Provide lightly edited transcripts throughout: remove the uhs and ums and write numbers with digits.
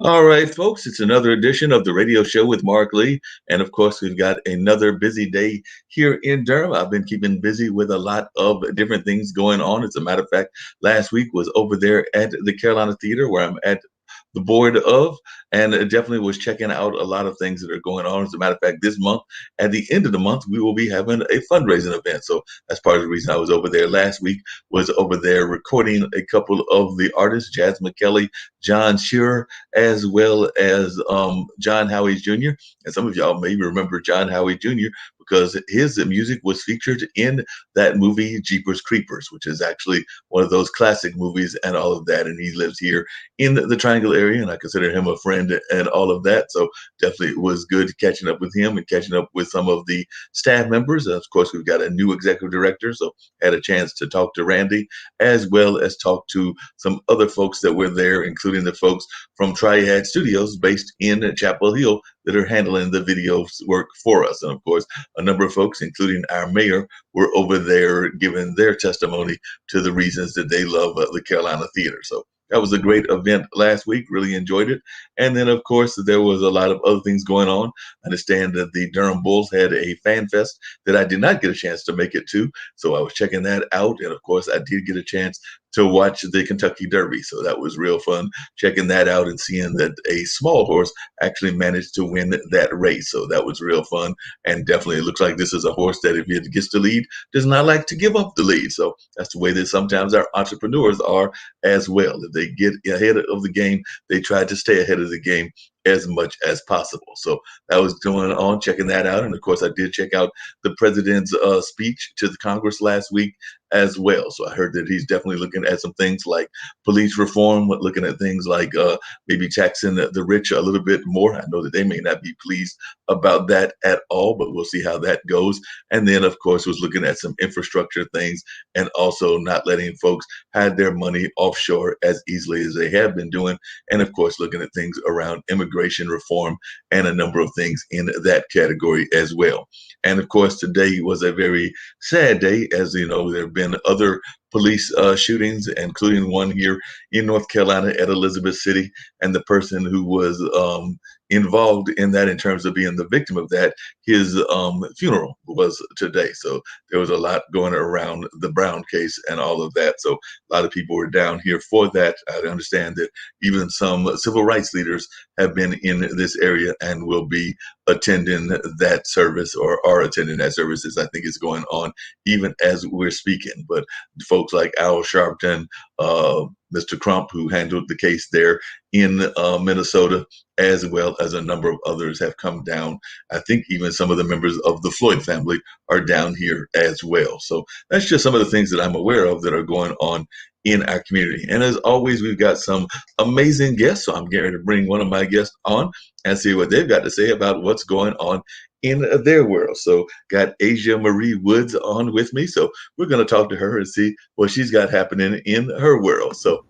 All right, folks, it's another edition of the radio show with Mark Lee. And of course, we've got another busy day here in Durham. I've been keeping busy with a lot of different things going on. As a matter of fact, last week was over there at the Carolina Theater where I'm at the board of, and definitely was checking out a lot of things that are going on. As a matter of fact, this month, at the end of the month, we will be having a fundraising event. So that's part of the reason I was over there last week, was over there recording a couple of the artists, Jazz McKelly, John Shearer, as well as John Howie Jr. And some of y'all may remember John Howie Jr. because his music was featured in that movie Jeepers Creepers, which is actually one of those classic movies and all of that. And he lives here in the Triangle area, and I consider him a friend and all of that. So definitely it was good catching up with him and catching up with some of the staff members. And of course, we've got a new executive director, so had a chance to talk to Randy as well as talk to some other folks that were there, including the folks from Triad Studios based in Chapel Hill that are handling the video work for us. And of course, a number of folks, including our mayor, were over there giving their testimony to the reasons that they love the Carolina Theater. So that was a great event last week. Really enjoyed it. And then, of course, there was a lot of other things going on. I understand that the Durham Bulls had a fan fest that I did not get a chance to make it to. So I was checking that out. And of course, I did get a chance to watch the Kentucky Derby. So that was real fun, checking that out and seeing that a small horse actually managed to win that race. So that was real fun. And definitely it looks like this is a horse that if it gets the lead, does not like to give up the lead. So that's the way that sometimes our entrepreneurs are as well. If they get ahead of the game, they try to stay ahead of the game as much as possible. So that was going on, checking that out. And of course, I did check out the president's speech to the Congress last week as well. So I heard that he's definitely looking at some things like police reform, looking at things like maybe taxing the rich a little bit more. I know that they may not be pleased about that at all, but we'll see how that goes. And then, of course, was looking at some infrastructure things and also not letting folks hide their money offshore as easily as they have been doing. And of course, looking at things around immigration reform and a number of things in that category as well. And of course, today was a very sad day. As you know, there have been other police shootings, including one here in North Carolina at Elizabeth City. And the person who was involved in that, in terms of being the victim of that, his funeral was today. So there was a lot going around the Brown case and all of that. So a lot of people were down here for that. I understand that even some civil rights leaders have been in this area and will be attending that service, or are attending that service, as I think is going on even as we're speaking. But folks like Al Sharpton, Mr. Crump, who handled the case there in Minnesota, as well as a number of others have come down. I think even some of the members of the Floyd family are down here as well. So that's just some of the things that I'm aware of that are going on in our community. And as always, we've got some amazing guests. So I'm getting to bring one of my guests on and see what they've got to say about what's going on in their world. So got Asia Marie Woods on with me. So we're going to talk to her and see what she's got happening in her world. So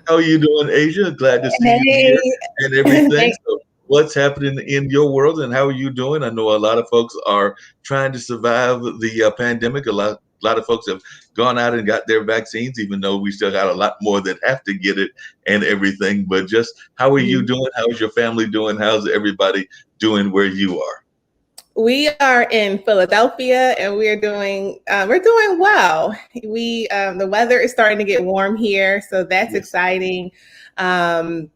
how are you doing, Asia? Glad to see you Hey, here and everything. thank- So what's happening in your world and how are you doing? I know a lot of folks are trying to survive the pandemic. A lot of folks have gone out and got their vaccines, even though we still got a lot more that have to get it and everything. But just how are you doing? How's your family doing? How's everybody doing where you are? we are in Philadelphia, and we're doing well. We The weather is starting to get warm here, so that's Yes. exciting. Um,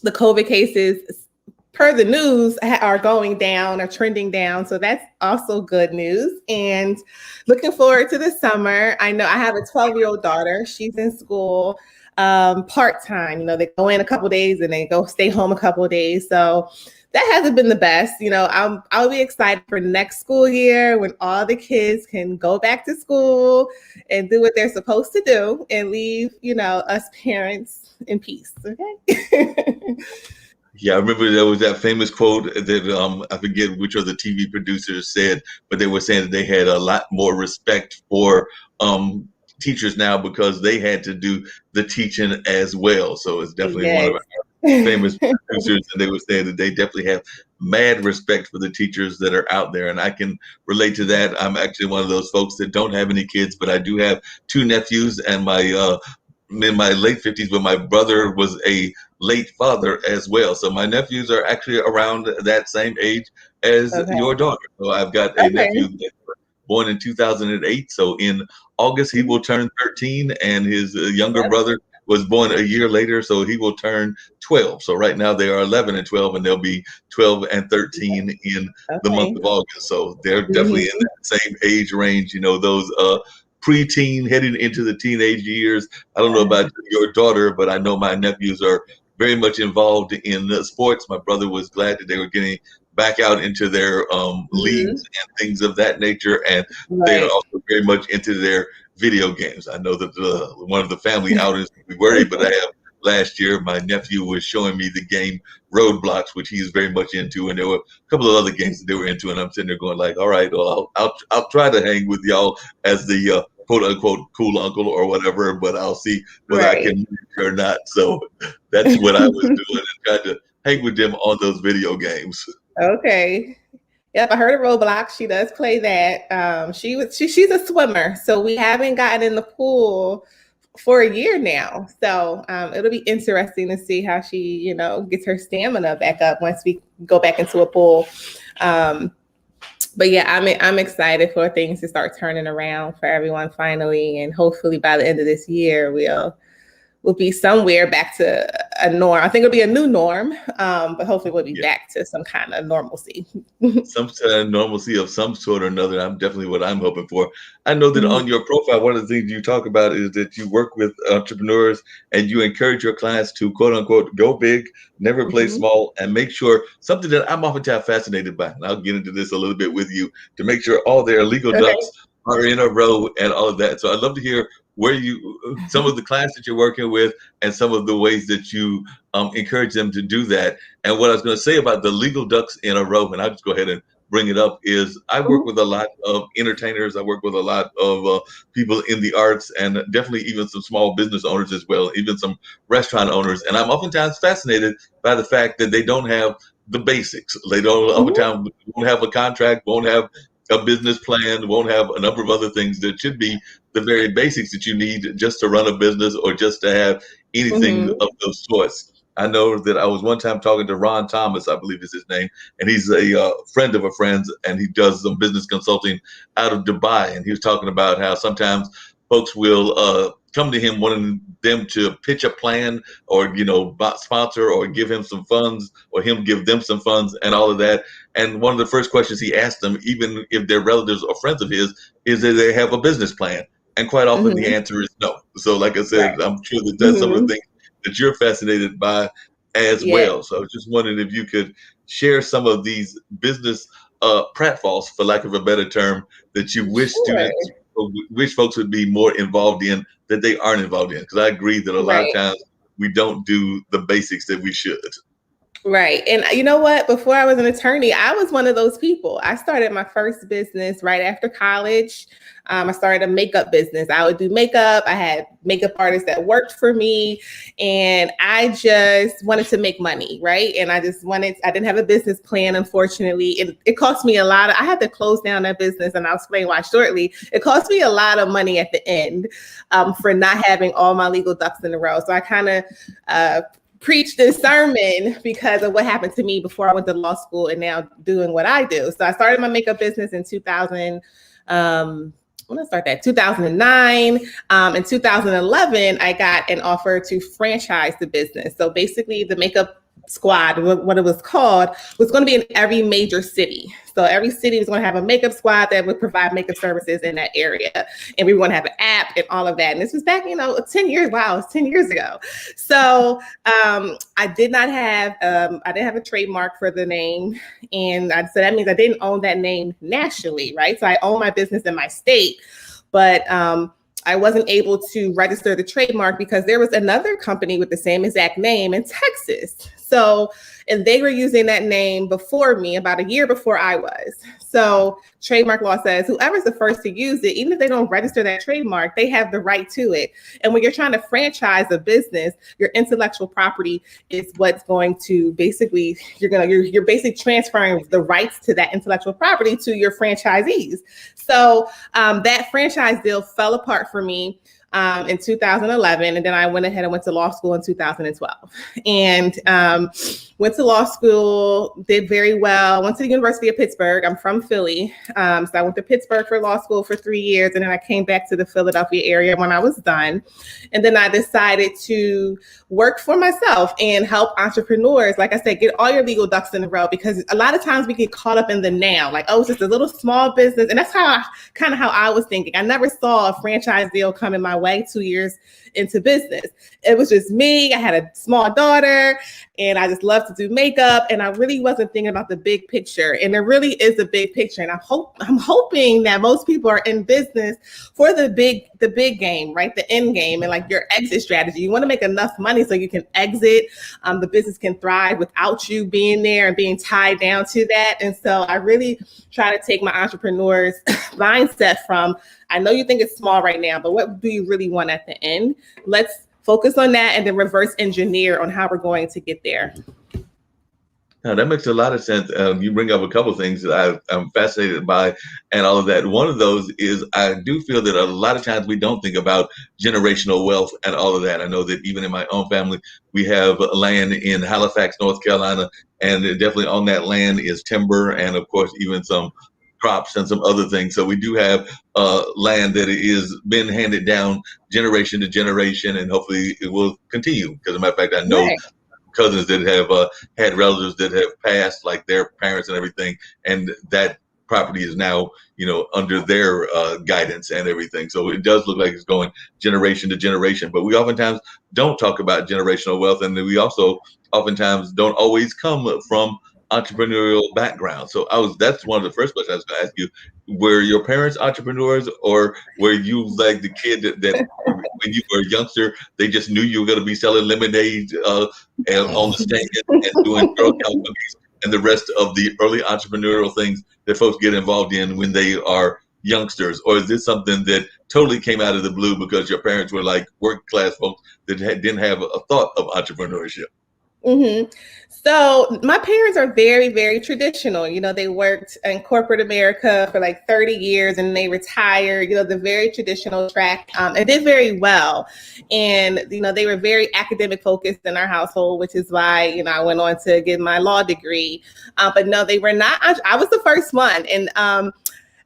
the COVID cases, per the news, are going down, are trending down, so that's also good news. And looking forward to the summer. I know I have a 12-year-old daughter. She's in school part-time. They go in a couple days and they go stay home a couple days. So that hasn't been the best. I'll be excited for next school year when all the kids can go back to school and do what they're supposed to do and leave, us parents in peace. Okay. Yeah, I remember there was that famous quote that I forget which of the TV producers said, but they were saying that they had a lot more respect for teachers now because they had to do the teaching as well. So it's definitely one of Yes. our famous producers, and they were saying that they definitely have mad respect for the teachers that are out there. And I can relate to that. I'm actually one of those folks that don't have any kids, but I do have two nephews, and my in my late 50s, but my brother was a late father as well. So my nephews are actually around that same age as Okay. your daughter. So I've got a nephew Okay. that's born in 2008. So in August, he will turn 13, and his younger Yep. brother was born a year later, so he will turn 12. So right now they are 11 and 12, and they'll be 12 and 13 in the month Okay. of August. So they're definitely in Hmm. that same age range, those preteen heading into the teenage years. I don't know about your daughter, but I know my nephews are very much involved in sports. My brother was glad that they were getting back out into their leagues Hmm. and things of that nature, and they are Right. also very much into their video games. I know that one of the family outings we were able to have last year, my nephew was showing me the game Roadblocks, which he's very much into, and there were a couple of other games that they were into, and I'm sitting there going like, all right, well, I'll try to hang with y'all as the quote unquote cool uncle or whatever, but I'll see whether I Right. can or not. So that's what I was doing, and trying to hang with them on those video games. Okay. Yep, I heard of Roblox. She does play that. She's a swimmer, so we haven't gotten in the pool for a year now. So it'll be interesting to see how she, gets her stamina back up once we go back into a pool. Um, but yeah, I'm excited for things to start turning around for everyone finally, and hopefully by the end of this year we'll be somewhere back to a norm. I think it'll be a new norm, but hopefully we'll be Yeah. back to some kind of normalcy. Some normalcy of some sort or another. I'm definitely what I'm hoping for. I know that on your profile, one of the things you talk about is that you work with entrepreneurs and you encourage your clients to quote unquote go big, never play Mm-hmm. small, and make sure something that I'm oftentimes fascinated by. And I'll get into this a little bit with you to make sure all their legal Okay. ducks are in a row and all of that. So I'd love to hear where some of the clients that you're working with and some of the ways that you encourage them to do that. And what I was going to say about the legal ducks in a row, and I'll just go ahead and bring it up, is I work with a lot of entertainers. I work with a lot of people in the arts, and definitely even some small business owners as well, even some restaurant owners. And I'm oftentimes fascinated by the fact that they don't have the basics. They don't Mm-hmm. oftentimes won't have a contract, won't have a business plan, won't have a number of other things that should be the very basics that you need just to run a business or just to have anything Mm-hmm. of those sorts. I know that I was one time talking to Ron Thomas, I believe is his name, and he's a friend of a friend's, and he does some business consulting out of Dubai. And he was talking about how sometimes folks will come to him wanting them to pitch a plan or sponsor or give him some funds or him give them some funds and all of that. And one of the first questions he asked them, even if they're relatives or friends of his, is that they have a business plan. And quite often the Mm-hmm. answer is no. So, like I said, Right. I'm sure that that's some of the Mm-hmm. things that you're fascinated by as Yeah. well. So I was just wondering if you could share some of these business pratfalls, for lack of a better term, that you wish Sure. students or wish folks would be more involved in that they aren't involved in. Because I agree that a lot of Right. times we don't do the basics that we should. Right. And you know what? Before I was an attorney, I was one of those people. I started my first business right after college. I started a makeup business. I would do makeup. I had makeup artists that worked for me, and I just wanted to make money. Right. And I didn't have a business plan, unfortunately. It cost me a lot. I had to close down that business, and I'll explain why shortly. It cost me a lot of money at the end for not having all my legal ducks in a row. So I kind of, preach this sermon because of what happened to me before I went to law school and now doing what I do. So I started my makeup business in 2000. When I started that, 2009. In 2011, I got an offer to franchise the business. So basically, the makeup squad, what it was called, was going to be in every major city. So every city was going to have a makeup squad that would provide makeup services in that area. And we were going to have an app and all of that. And this was back, 10 years. Wow, it's 10 years ago. So I didn't have a trademark for the name. So that means I didn't own that name nationally, right? So I own my business in my state, but I wasn't able to register the trademark because there was another company with the same exact name in Texas. And they were using that name before me, about a year before I was. So trademark law says whoever's the first to use it, even if they don't register that trademark, they have the right to it. And when you're trying to franchise a business, your intellectual property is what's going to basically, you're basically transferring the rights to that intellectual property to your franchisees. So that franchise deal fell apart for me. in 2011, and then I went ahead and went to law school in 2012. And went to law school, did very well. Went to the University of Pittsburgh. I'm from Philly, so I went to Pittsburgh for law school for 3 years, and then I came back to the Philadelphia area when I was done. And then I decided to work for myself and help entrepreneurs. Like I said, get all your legal ducks in a row, because a lot of times we get caught up in the now, like, oh, it's just a little small business. And that's how I was thinking. I never saw a franchise deal coming my way 2 years into business. It was just me. I had a small daughter and I just love to do makeup. And I really wasn't thinking about the big picture. And there really is a big picture. And I'm hoping that most people are in business for the big game, right? The end game, and like your exit strategy. You want to make enough money so you can exit. The business can thrive without you being there and being tied down to that. And so I really try to take my entrepreneur's mindset from, I know you think it's small right now, but what do you really want at the end? Let's focus on that and then reverse engineer on how we're going to get there. Now, that makes a lot of sense. You bring up a couple of things that I'm fascinated by and all of that. One of those is I do feel that a lot of times we don't think about generational wealth and all of that. I know that even in my own family, we have land in Halifax, North Carolina, and definitely on that land is timber and, of course, even some crops and some other things. So we do have land that is been handed down generation to generation, and hopefully it will continue. Because, as a matter of fact, I know cousins that have had relatives that have passed, like their parents and everything, and that property is now, under their guidance and everything. So it does look like it's going generation to generation. But we oftentimes don't talk about generational wealth, and we also oftentimes don't always come from entrepreneurial background. So that's one of the first questions I was going to ask you. Were your parents entrepreneurs, or were you like the kid that when you were a youngster, they just knew you were going to be selling lemonade and on the stand and doing Girl Scout cookies and the rest of the early entrepreneurial things that folks get involved in when they are youngsters? Or is this something that totally came out of the blue because your parents were like working class folks that didn't have a thought of entrepreneurship? Mm-hmm. So my parents are very, very traditional. They worked in corporate America for like 30 years and they retired, the very traditional track, and did very well. And, they were very academic focused in our household, which is why, I went on to get my law degree. But no, they were not. I was the first one. And,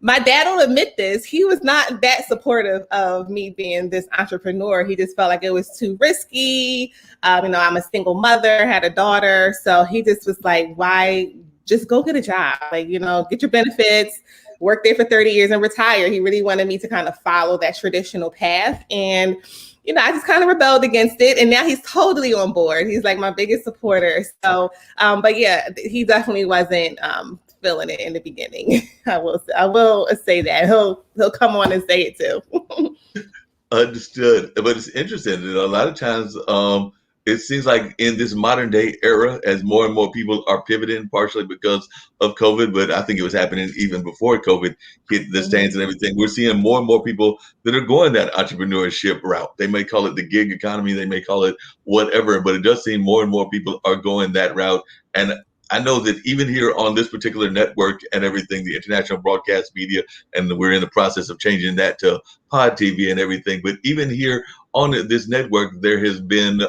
my dad will admit this. He was not that supportive of me being this entrepreneur. He just felt like it was too risky. I'm a single mother, had a daughter. So he just was like, why just go get a job? Like, get your benefits, work there for 30 years and retire. He really wanted me to kind of follow that traditional path. And, I just kind of rebelled against it. And now he's totally on board. He's like my biggest supporter. So, but yeah, he definitely wasn't feeling it in the beginning. I will say that he'll come on and say it too. Understood. But it's interesting that a lot of times it seems like in this modern day era, as more and more people are pivoting, partially because of COVID, but I think it was happening even before COVID hit the stands and everything. We're seeing more and more people that are going that entrepreneurship route. They may call it the gig economy, they may call it whatever, but it does seem more and more people are going that route. And I know that even here on this particular network and everything, the international broadcast media, and we're in the process of changing that to pod TV and everything. But even here on this network, there has been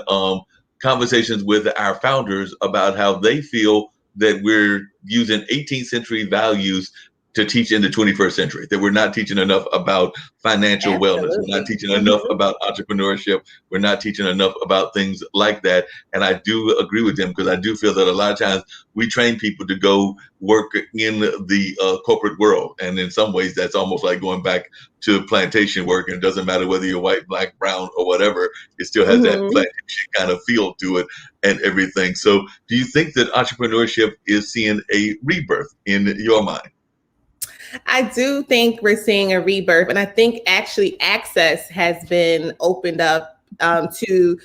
conversations with our founders about how they feel that we're using 18th century values to teach in the 21st century, that we're not teaching enough about financial wellness. We're not teaching enough about entrepreneurship. We're not teaching enough about things like that. And I do agree with them, because I do feel that a lot of times we train people to go work in the corporate world. And in some ways, that's almost like going back to plantation work. And it doesn't matter whether you're white, black, brown, or whatever, it still has that plantation kind of feel to it and everything. So do you think that entrepreneurship is seeing a rebirth in your mind? I do think we're seeing a rebirth, and I think actually access has been opened up to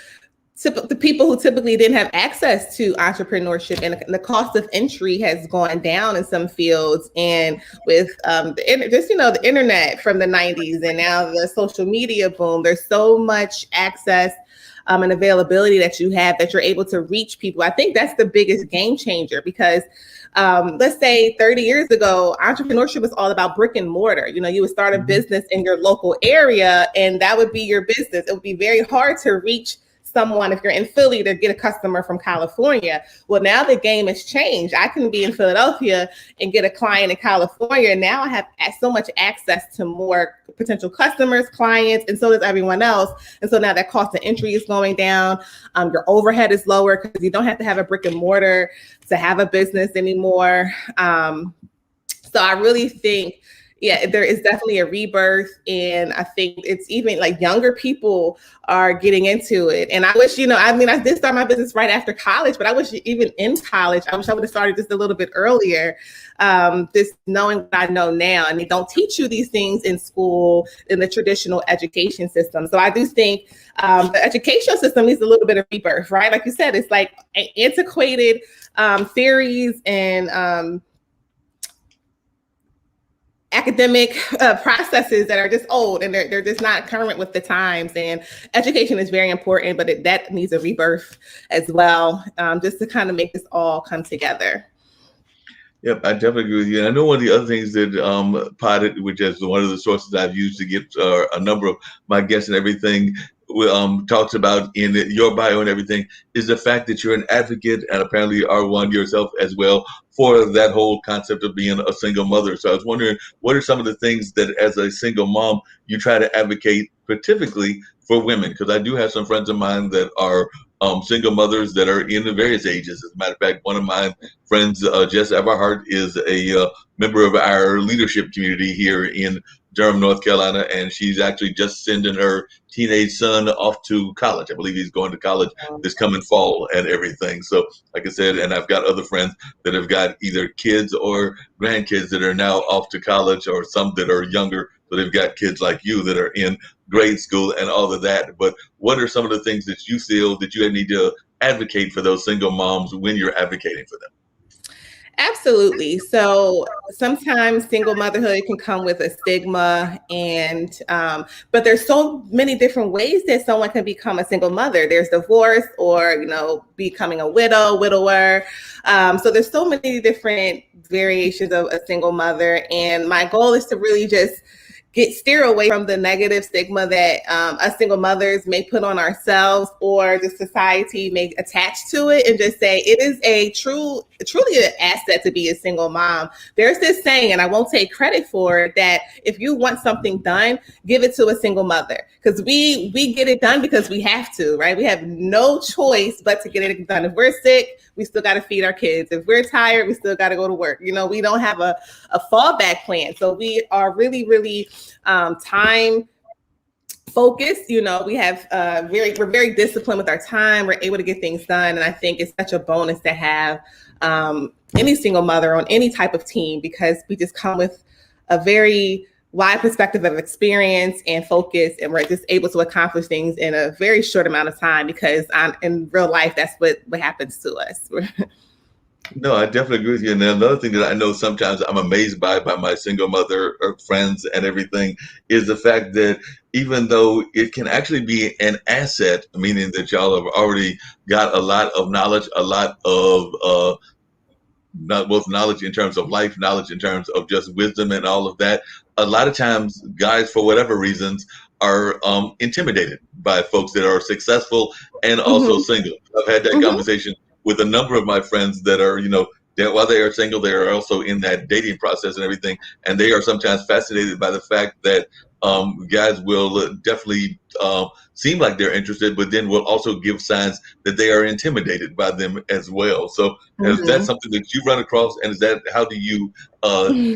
the people who typically didn't have access to entrepreneurship, and the cost of entry has gone down in some fields. And with the internet from the 90s and now the social media boom, there's so much access and availability that you have that you're able to reach people. I think that's the biggest game changer, because Let's say 30 years ago, entrepreneurship was all about brick and mortar. You would start a business in your local area, and that would be your business. It would be very hard to reach someone if you're in Philly to get a customer from California. Well, now the game has changed. I can be in Philadelphia and get a client in California. Now I have so much access to more potential customers, clients, and so does everyone else. And so now that cost of entry is going down. Your overhead is lower because you don't have to have a brick and mortar to have a business anymore. So I really think, yeah, there is definitely a rebirth. And I think it's even like younger people are getting into it. And I wish, I did start my business right after college, but I wish even in college, I wish I would have started just a little bit earlier. Just knowing what I know now. And they don't teach you these things in school, in the traditional education system. So I do think the educational system needs a little bit of rebirth, right? Like you said, it's like antiquated theories and academic processes that are just old, and they're just not current with the times. And education is very important, but that needs a rebirth as well, just to kind of make this all come together. Yep, I definitely agree with you. And I know one of the other things that Potted, which is one of the sources I've used to get a number of my guests and everything, talks about in your bio and everything, is the fact that you're an advocate and apparently are one yourself as well for that whole concept of being a single mother. So I was wondering, what are some of the things that as a single mom, you try to advocate specifically for women? Because I do have some friends of mine that are single mothers that are in the various ages. As a matter of fact, one of my friends, Jess Everhart, is a member of our leadership community here in Durham, North Carolina, and she's actually just sending her teenage son off to college. I believe he's going to college this coming fall and everything. So, like I said, and I've got other friends that have got either kids or grandkids that are now off to college, or some that are younger, so they've got kids like you that are in grade school and all of that. But what are some of the things that you feel that you need to advocate for those single moms when you're advocating for them? Absolutely. So sometimes single motherhood can come with a stigma, and but there's so many different ways that someone can become a single mother. There's divorce, or becoming a widower. So there's so many different variations of a single mother, and my goal is to really just steer away from the negative stigma that us single mothers may put on ourselves, or the society may attach to it, and just say it is truly an asset to be a single mom. There's this saying, and I won't take credit for it, that if you want something done, give it to a single mother, because we get it done because we have to, right? We have no choice but to get it done. If we're sick, we still got to feed our kids. If we're tired, we still got to go to work. We don't have a fallback plan. So we are really, really time focused. We have we're very disciplined with our time. We're able to get things done. And I think it's such a bonus to have any single mother on any type of team, because we just come with a very wide perspective of experience and focus, and we're just able to accomplish things in a very short amount of time, because in real life, that's what happens to us. No, I definitely agree with you. And another thing that I know sometimes I'm amazed by my single mother or friends and everything, is the fact that even though it can actually be an asset, meaning that y'all have already got a lot of knowledge, a lot of not both knowledge in terms of life, knowledge in terms of just wisdom and all of that. A lot of times, guys, for whatever reasons, are intimidated by folks that are successful and also single. I've had that conversation with a number of my friends that are, that while they are single, they are also in that dating process and everything. And they are sometimes fascinated by the fact that guys will definitely seem like they're interested, but then will also give signs that they are intimidated by them as well. So is that something that you run across? And is that, how do you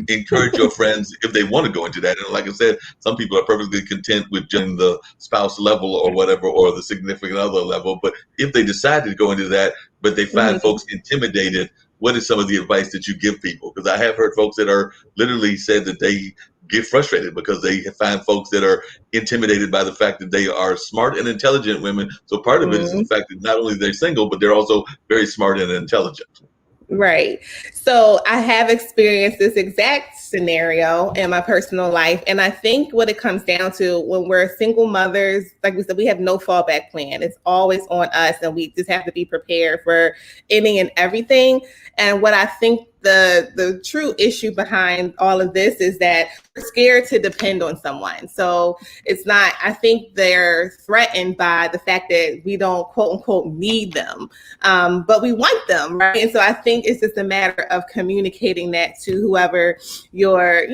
encourage your friends if they want to go into that? And like I said, some people are perfectly content with just the spouse level or whatever, or the significant other level. But if they decide to go into that, but they find folks intimidated, what is some of the advice that you give people? Because I have heard folks that are literally said that they get frustrated because they find folks that are intimidated by the fact that they are smart and intelligent women. So part of it is the fact that not only they're single, but they're also very smart and intelligent. Right. So I have experienced this exact scenario in my personal life. And I think what it comes down to, when we're single mothers, like we said, we have no fallback plan. It's always on us, and we just have to be prepared for any and everything. And what I think the true issue behind all of this is that we're scared to depend on someone. So it's not, I think they're threatened by the fact that we don't quote unquote need them, but we want them, right? And so I think it's just a matter of communicating that to whoever you're,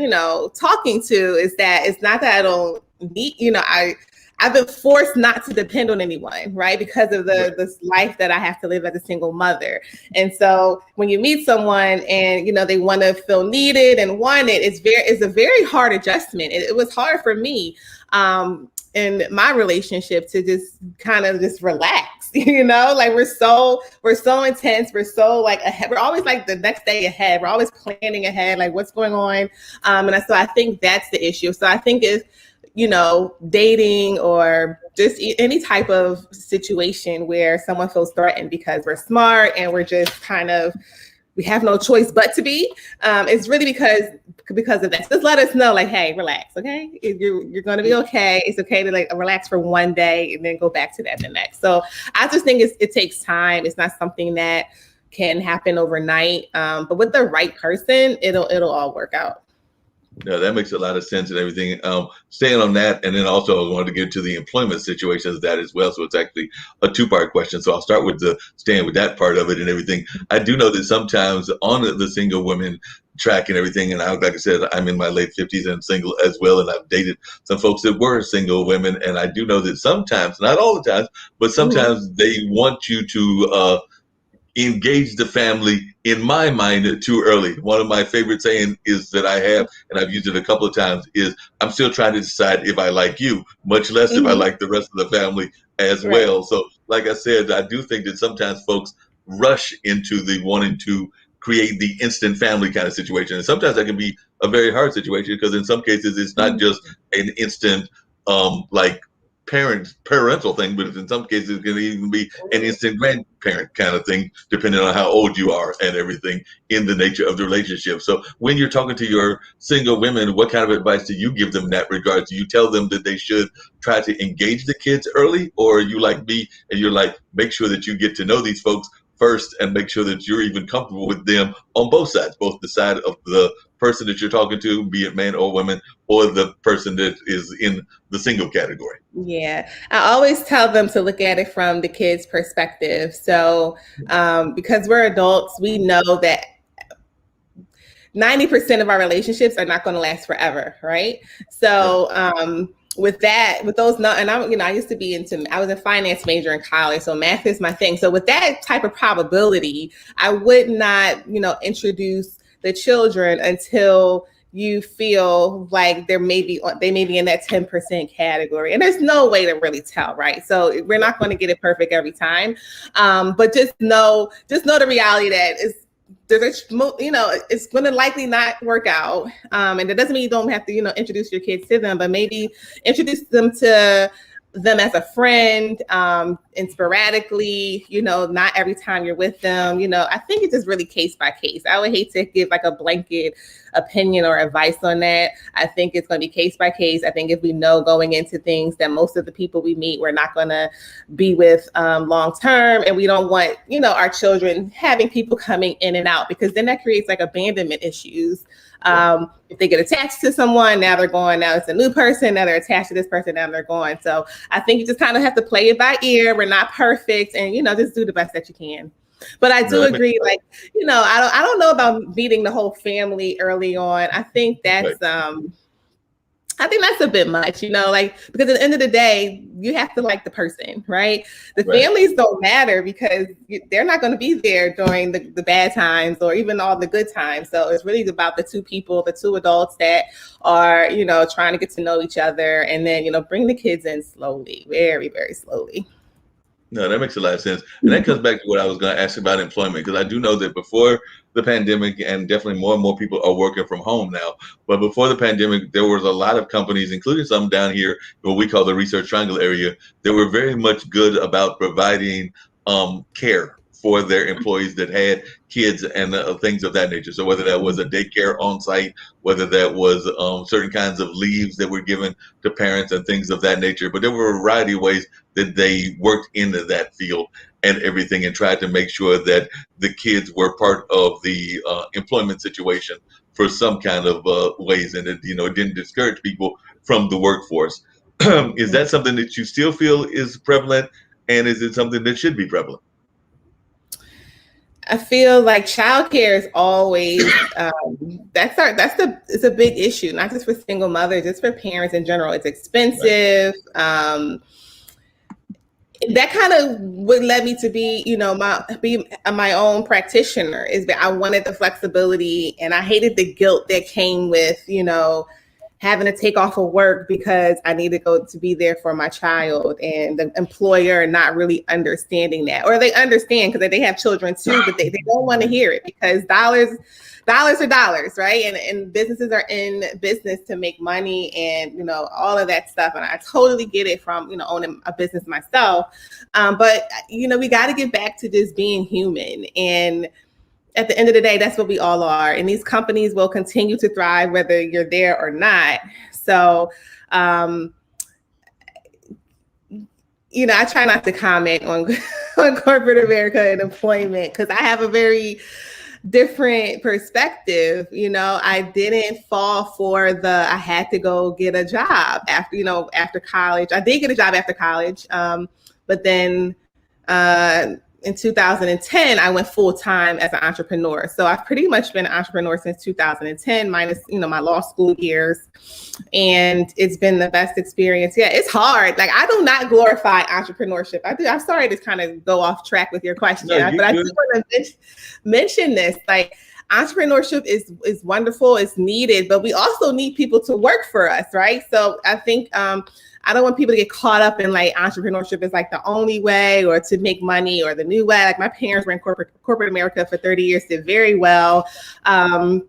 talking to, is that it's not that I don't need, I've been forced not to depend on anyone, right? Because of this life that I have to live as a single mother. And so when you meet someone and, they want to feel needed and wanted, it's a very hard adjustment. It was hard for me in my relationship to just kind of just relax, like we're so intense. We're so like ahead. We're always like the next day ahead. We're always planning ahead, like what's going on. So I think that's the issue. So I think if, dating or just any type of situation where someone feels threatened because we're smart and we're just we have no choice but to be, it's really because of that. Just let us know, like, hey, relax, okay? You're going to be okay. It's okay to like relax for one day and then go back to that the next. So I just think it takes time. It's not something that can happen overnight, but with the right person, it'll all work out. No, that makes a lot of sense and everything. Staying on that, and then also I wanted to get to the employment situations that as well. So it's actually a two-part question. So I'll start with staying with that part of it and everything. I do know that sometimes on the single women track and everything, and like I said, I'm in my late 50s and single as well, and I've dated some folks that were single women, and I do know that sometimes, not all the times, but sometimes they want you to engage the family, in my mind, too early. One of my favorite saying is that I have, and I've used it a couple of times, is I'm still trying to decide if I like you, much less if I like the rest of the family as well. So like I said, I do think that sometimes folks rush into the wanting to create the instant family kind of situation. And sometimes that can be a very hard situation because in some cases it's not just an instant like parental thing, but in some cases it can even be an instant grandparent kind of thing, depending on how old you are and everything in the nature of the relationship. So when you're talking to your single women, what kind of advice do you give them in that regard? Do you tell them that they should try to engage the kids early, or are you like me and you're like, make sure that you get to know these folks first and make sure that you're even comfortable with them on both sides, both the side of the person that you're talking to, be it man or woman, or the person that is in the single category? Yeah, I always tell them to look at it from the kids' perspective. So because we're adults, we know that 90% of our relationships are not going to last forever, right? So with those, and I used to be I was a finance major in college, so math is my thing. So with that type of probability, I would not, introduce the children until you feel like they may be in that 10% category. And there's no way to really tell, right? So we're not going to get it perfect every time. But just know the reality that it's going to likely not work out. And it doesn't mean you don't have to, introduce your kids to them, but maybe introduce them to them as a friend, and sporadically, not every time you're with them. I think it's just really case by case. I would hate to give like a blanket opinion or advice on that. I think it's going to be case by case. I think if we know going into things that most of the people we meet, we're not going to be with long term, and we don't want, our children having people coming in and out, because then that creates like abandonment issues. If they get attached to someone, now it's a new person, now they're attached to this person, now they're gone. So I think you just kind of have to play it by ear. We're not perfect, and just do the best that you can. But I do agree, like, I don't know about meeting the whole family early on. I think that's a bit much, because at the end of the day, you have to like the person, right? The families don't matter because they're not going to be there during the bad times or even all the good times. So it's really about the two people, the two adults that are, trying to get to know each other, and then, bring the kids in slowly, very, very slowly. No, that makes a lot of sense. And that comes back to what I was going to ask about employment, because I do know that before the pandemic, and definitely more and more people are working from home now, but before the pandemic, there was a lot of companies, including some down here, what we call the Research Triangle area, that were very much good about providing care for their employees that had kids and things of that nature. So whether that was a daycare on site, whether that was certain kinds of leaves that were given to parents and things of that nature, but there were a variety of ways that they worked into that field. and everything, and tried to make sure that the kids were part of the employment situation for some kind of ways, and it, it didn't discourage people from the workforce. Is that something that you still feel is prevalent, and is it something that should be prevalent? I feel like childcare is always it's a big issue, not just for single mothers, it's for parents in general. It's expensive. Right. That kind of would led me to be my own practitioner. Is that I wanted the flexibility, and I hated the guilt that came with having to take off of work because I need to go to be there for my child, and the employer not really understanding that, or they understand because they have children too, but they don't want to hear it because dollars are dollars, right? And businesses are in business to make money, and all of that stuff. And I totally get it from owning a business myself. But we got to get back to just being human, and at the end of the day, that's what we all are. And these companies will continue to thrive whether you're there or not. So, I try not to comment on corporate America and employment because I have a very different perspective. I didn't fall for I had to go get a job after college. I did get a job after college. But then, in 2010, I went full time as an entrepreneur. So I've pretty much been an entrepreneur since 2010, minus, my law school years. And it's been the best experience. Yeah, it's hard. Like, I do not glorify entrepreneurship. I'm sorry to kind of go off track with your question, but I just want to mention this. Like, entrepreneurship is wonderful. It's needed, but we also need people to work for us, right? So I think, I don't want people to get caught up in like entrepreneurship is like the only way or to make money or the new way. Like my parents were in corporate America for 30 years, did very well. They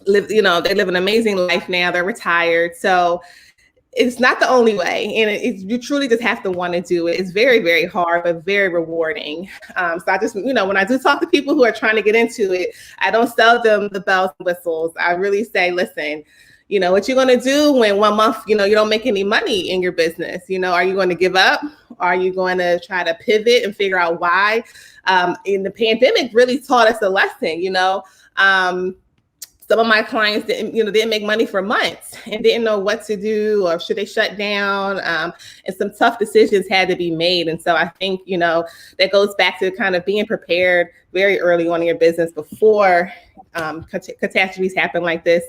live an amazing life now. They're retired. So it's not the only way. And you truly just have to want to do it. It's very, very hard, but very rewarding. So I just, when I do talk to people who are trying to get into it, I don't sell them the bells and whistles. I really say, listen, what you're going to do when 1 month, you don't make any money in your business, are you going to give up? Are you going to try to pivot and figure out why? And the pandemic really taught us a lesson, some of my clients didn't make money for months and didn't know what to do or should they shut down. And some tough decisions had to be made. And so I think, that goes back to kind of being prepared very early on in your business before catastrophes happen like this,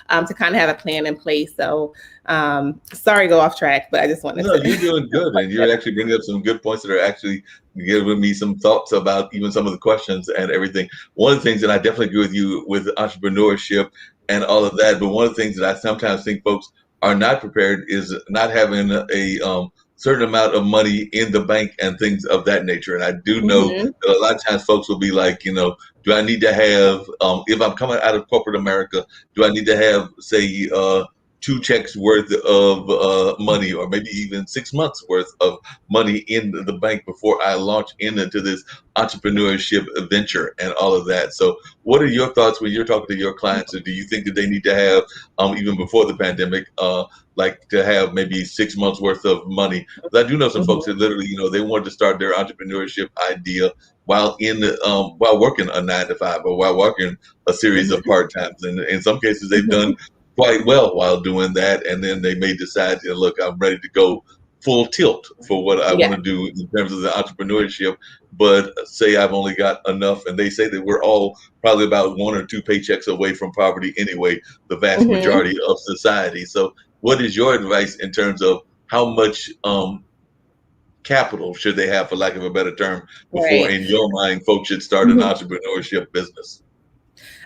to kind of have a plan in place. So sorry to go off track, but I just wanted to. No, you're doing good. And you're actually bringing up some good points that are actually giving me some thoughts about even some of the questions and everything. One of the things that I definitely agree with you with entrepreneurship and all of that, but one of the things that I sometimes think folks are not prepared is not having a certain amount of money in the bank and things of that nature. And I do know that a lot of times folks will be like, do I need to have, if I'm coming out of corporate America, do I need to have, say, 2 checks worth of money, or maybe even 6 months worth of money in the bank before I launch into this entrepreneurship venture and all of that? So what are your thoughts when you're talking to your clients? Or do you think that they need to have, even before the pandemic, like to have maybe 6 months worth of money? Because I do know some folks that literally, they wanted to start their entrepreneurship idea while working a 9 to 5 or while working a series of part-times. And in some cases they've done quite well while doing that. And then they may decide, look, I'm ready to go full tilt for what I want to do in terms of the entrepreneurship. But say I've only got enough, and they say that we're all probably about 1 or 2 paychecks away from poverty anyway, the vast majority of society. So what is your advice in terms of how much capital should they have, for lack of a better term, before in your mind folks should start an entrepreneurship business?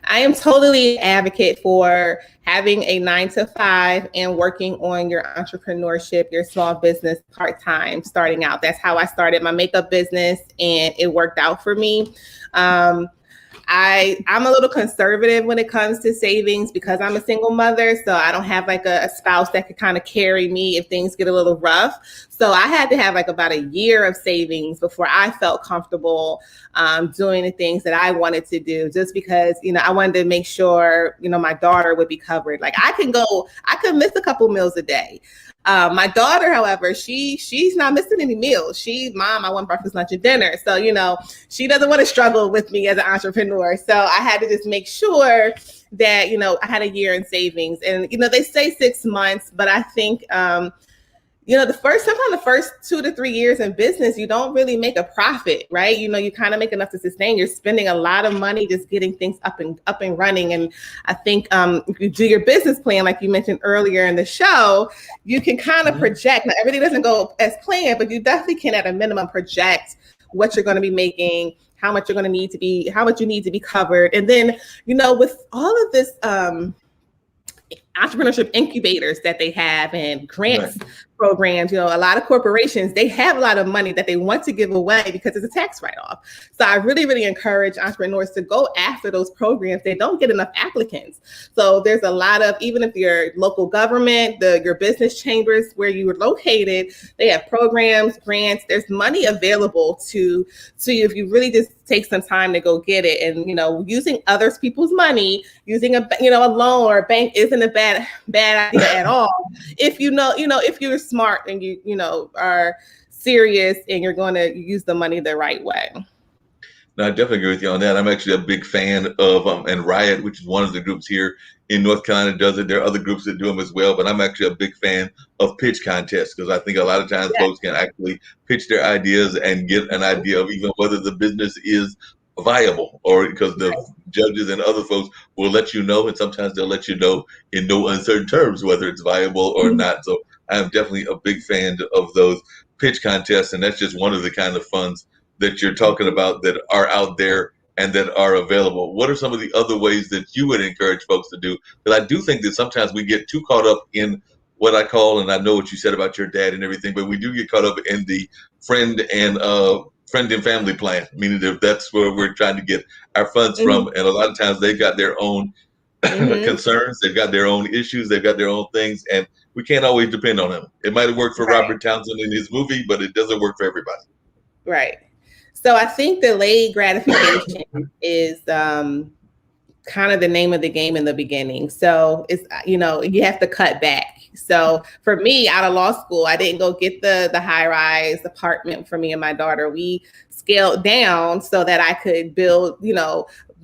I am totally an advocate for having a 9 to 5 and working on your entrepreneurship, your small business part-time starting out. That's how I started my makeup business, and it worked out for me. I'm a little conservative when it comes to savings because I'm a single mother. So I don't have like a spouse that could kind of carry me if things get a little rough. So I had to have like about a year of savings before I felt comfortable doing the things that I wanted to do, just because, I wanted to make sure, my daughter would be covered. Like I could miss a couple meals a day. My daughter, however, she's not missing any meals. Mom, I want breakfast, lunch, and dinner. So, she doesn't want to struggle with me as an entrepreneur. So I had to just make sure that, I had a year in savings. And, they say 6 months, but I think, sometimes the first 2 to 3 years in business, you don't really make a profit, right? You kind of make enough to sustain. You're spending a lot of money just getting things up and running. And I think if you do your business plan, like you mentioned earlier in the show, you can kind of project. Now, everything doesn't go as planned, but you definitely can, at a minimum, project what you're going to be making, how much you're going to need to be, how much you need to be covered. And then, with all of this, entrepreneurship incubators that they have and grants programs, a lot of corporations, they have a lot of money that they want to give away because it's a tax write-off. So I really, really encourage entrepreneurs to go after those programs. They don't get enough applicants. So there's a lot of, even if your local government, your business chambers where you are located, they have programs, grants, there's money available to you if you really just take some time to go get it. And, using other people's money, using a loan or a bank isn't a bad idea at all. If if you're smart and you are serious and you're going to use the money the right way. No, I definitely agree with you on that. I'm actually a big fan of and Riot, which is one of the groups here in North Carolina, does it. There are other groups that do them as well, but I'm actually a big fan of pitch contests because I think a lot of times folks can actually pitch their ideas and get an idea of even whether the business is viable, or because the judges and other folks will let you know, and sometimes they'll let you know in no uncertain terms whether it's viable or not. So I'm definitely a big fan of those pitch contests, and that's just one of the kind of funds that you're talking about that are out there and that are available. What are some of the other ways that you would encourage folks to do? Because I do think that sometimes we get too caught up in what I call, and I know what you said about your dad and everything, but we do get caught up in the friend and family plan, meaning that that's where we're trying to get our funds from. And a lot of times they've got their own concerns, they've got their own issues, they've got their own things, and we can't always depend on them. It might have worked for Robert Townsend in his movie, but it doesn't work for everybody. Right. So I think delayed gratification is kind of the name of the game in the beginning. So it's, you have to cut back. So for me, out of law school, I didn't go get the high-rise apartment for me and my daughter. We scaled down so that I could build,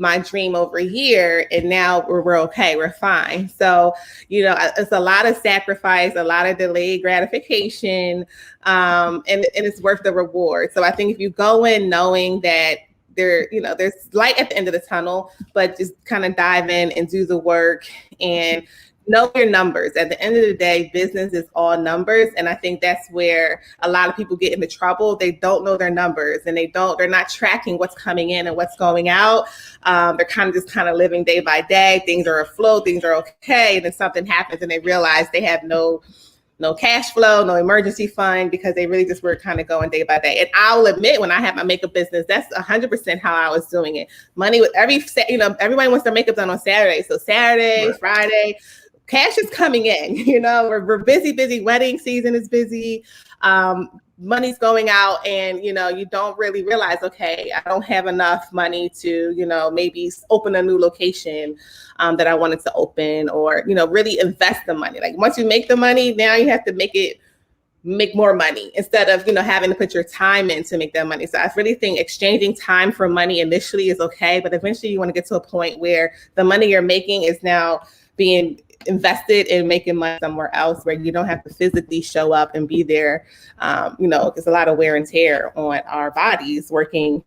my dream over here. And now we're okay. We're fine. So, it's a lot of sacrifice, a lot of delayed gratification, and it's worth the reward. So I think if you go in knowing that there's light at the end of the tunnel, but just kind of dive in and do the work and know your numbers. At the end of the day, business is all numbers. And I think that's where a lot of people get into trouble. They don't know their numbers and they're not tracking what's coming in and what's going out. They're kind of living day by day. Things are afloat, things are okay. And then something happens and they realize they have no cash flow, no emergency fund, because they really just were kind of going day by day. And I'll admit, when I had my makeup business, that's 100% how I was doing it. Money with everybody wants their makeup done on Saturday. So Saturday, Friday, cash is coming in. We're busy. Wedding season is busy. Money's going out, and you don't really realize, okay, I don't have enough money to maybe open a new location that I wanted to open, or really invest the money. Like once you make the money, now you have to make more money instead of having to put your time in to make that money. So I really think exchanging time for money initially is okay, but eventually you want to get to a point where the money you're making is now being invested in making money somewhere else where you don't have to physically show up and be there. There's a lot of wear and tear on our bodies working,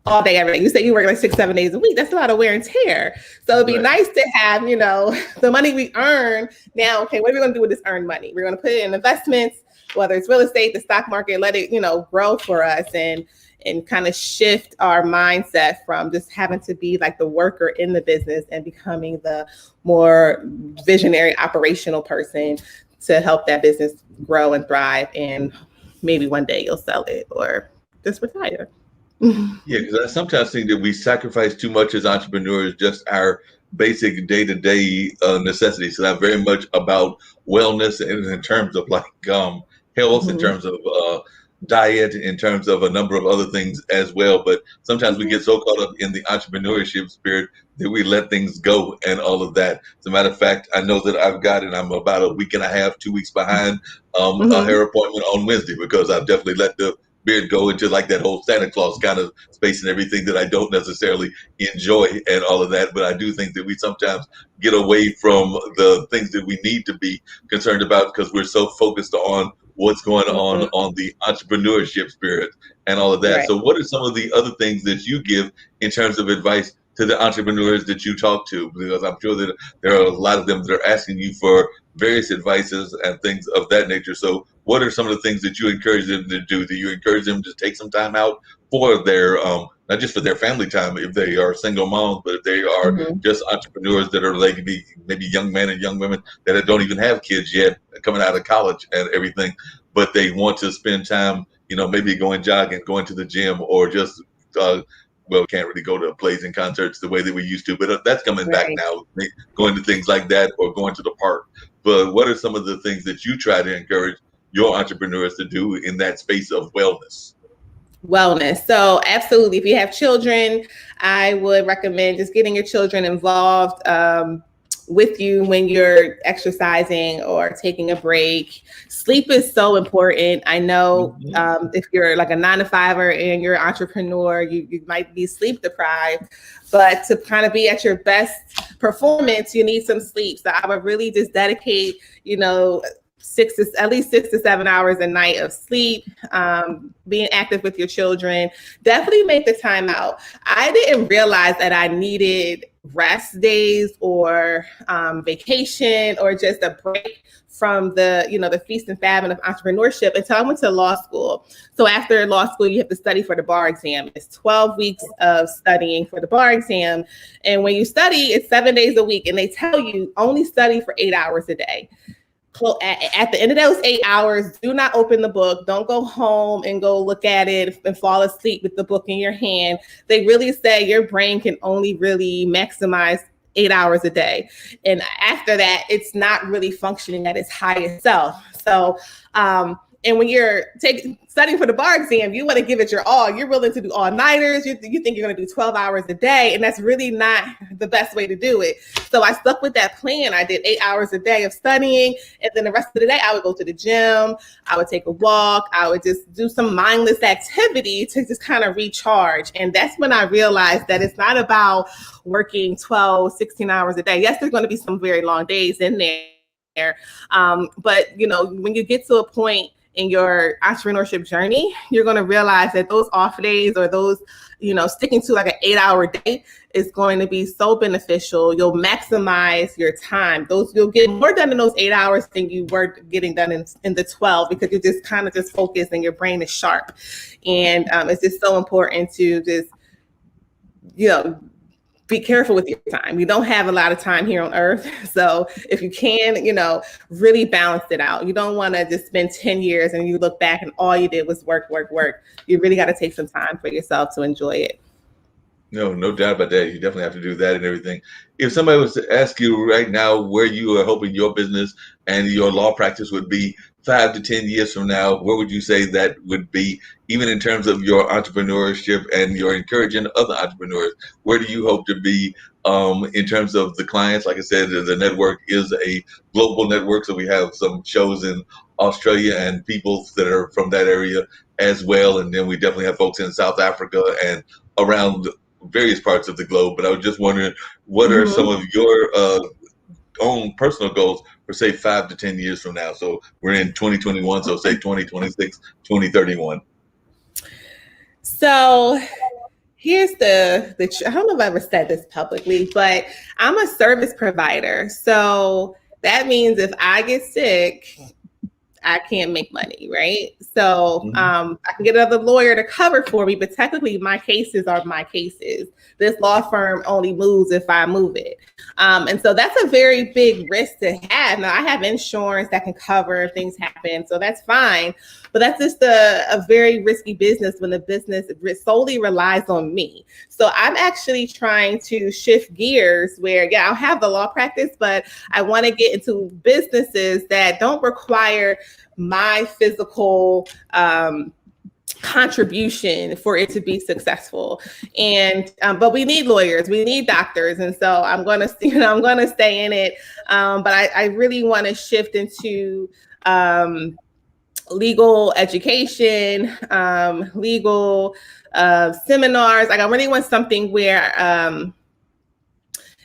all day, every day. You say you work like 6-7 days a week. That's a lot of wear and tear. So it'd be nice to have, the money we earn now. Okay, what are we going to do with this earned money? We're going to put it in investments, whether it's real estate, the stock market, let it, grow for us and kind of shift our mindset from just having to be like the worker in the business and becoming the more visionary operational person to help that business grow and thrive. And maybe one day you'll sell it or just retire. Yeah, because I sometimes think that we sacrifice too much as entrepreneurs, just our basic day-to-day necessities. So I'm very much about wellness and in terms of like health, in terms of diet, in terms of a number of other things as well. But sometimes we Mhm. get so caught up in the entrepreneurship spirit that we let things go and all of that. As a matter of fact, I know that I'm about a week and a half, 2 weeks behind a Mhm. hair appointment on Wednesday, because I've definitely let the beard go into like that whole Santa Claus kind of space and everything that I don't necessarily enjoy and all of that. But I do think that we sometimes get away from the things that we need to be concerned about because we're so focused on what's going Mhm. on the entrepreneurship spirit and all of that. Right. So what are some of the other things that you give in terms of advice to the entrepreneurs that you talk to? Because I'm sure that there are a lot of them that are asking you for various advices and things of that nature. So what are some of the things that you encourage them to do? Do you encourage them to take some time out for their not just for their family time if they are single moms, but if they are Mhm. just entrepreneurs that are like maybe young men and young women that don't even have kids yet, coming out of college and everything, but they want to spend time, maybe going jogging, going to the gym, or just well, we can't really go to plays and concerts the way that we used to, but that's coming back Right. now. Going to things like that or going to the park. But what are some of the things that you try to encourage your entrepreneurs to do in that space of wellness? Wellness. So, absolutely. If you have children, I would recommend just getting your children involved with you when you're exercising or taking a break. Sleep is so important. I know Mhm. if you're like a 9 to 5er and you're an entrepreneur, you might be sleep deprived, but to kind of be at your best performance, you need some sleep. So, I would really just dedicate, at least 6 to 7 hours a night of sleep, being active with your children. Definitely make the time out. I didn't realize that I needed rest days or vacation or just a break from the feast and famine of entrepreneurship until I went to law school. So after law school, you have to study for the bar exam. It's 12 weeks of studying for the bar exam. And when you study, it's 7 days a week. And they tell you only study for 8 hours a day. At the end of those 8 hours, do not open the book. Don't go home and go look at it and fall asleep with the book in your hand. They really say your brain can only really maximize 8 hours a day. And after that, it's not really functioning at its highest self. So, and when you're studying for the bar exam, you want to give it your all. You're willing to do all-nighters. You think you're going to do 12 hours a day, and that's really not the best way to do it. So I stuck with that plan. I did 8 hours a day of studying, and then the rest of the day, I would go to the gym. I would take a walk. I would just do some mindless activity to just kind of recharge. And that's when I realized that it's not about working 12, 16 hours a day. Yes, there's going to be some very long days in there. But, when you get to a point in your entrepreneurship journey, you're going to realize that those off days or those, sticking to like an 8-hour day is going to be so beneficial. You'll maximize your time. You'll get more done in those 8 hours than you were getting done in the 12 because you're just kind of just focused and your brain is sharp. And it's just so important to just, be careful with your time. You don't have a lot of time here on earth. So if you can, really balance it out. You don't want to just spend 10 years and you look back and all you did was work, work, work. You really got to take some time for yourself to enjoy it. No, no doubt about that. You definitely have to do that and everything. If somebody was to ask you right now where you are hoping your business and your law practice would be 5 to 10 years from now, where would you say that would be, even in terms of your entrepreneurship and your encouraging other entrepreneurs? Where do you hope to be in terms of the clients? Like I said, the network is a global network, so we have some shows in Australia and people that are from that area as well. And then we definitely have folks in South Africa and around various parts of the globe. But I was just wondering, what are some Mhm. of your own personal goals for say 5 to 10 years from now? So we're in 2021, so say 2026, 2031. So here's I don't know if I ever said this publicly, but I'm a service provider. So that means if I get sick, I can't make money, right? So Mhm. I can get another lawyer to cover for me, but technically my cases are my cases. This law firm only moves if I move it. And so that's a very big risk to have. Now I have insurance that can cover if things happen, so that's fine. But that's just a very risky business when the business solely relies on me. So I'm actually trying to shift gears where, yeah, I'll have the law practice, but I want to get into businesses that don't require my physical contribution for it to be successful. And but we need lawyers, we need doctors, and so I'm going to, I'm going to stay in it. But I really want to shift into legal education, legal seminars. Like I really want something where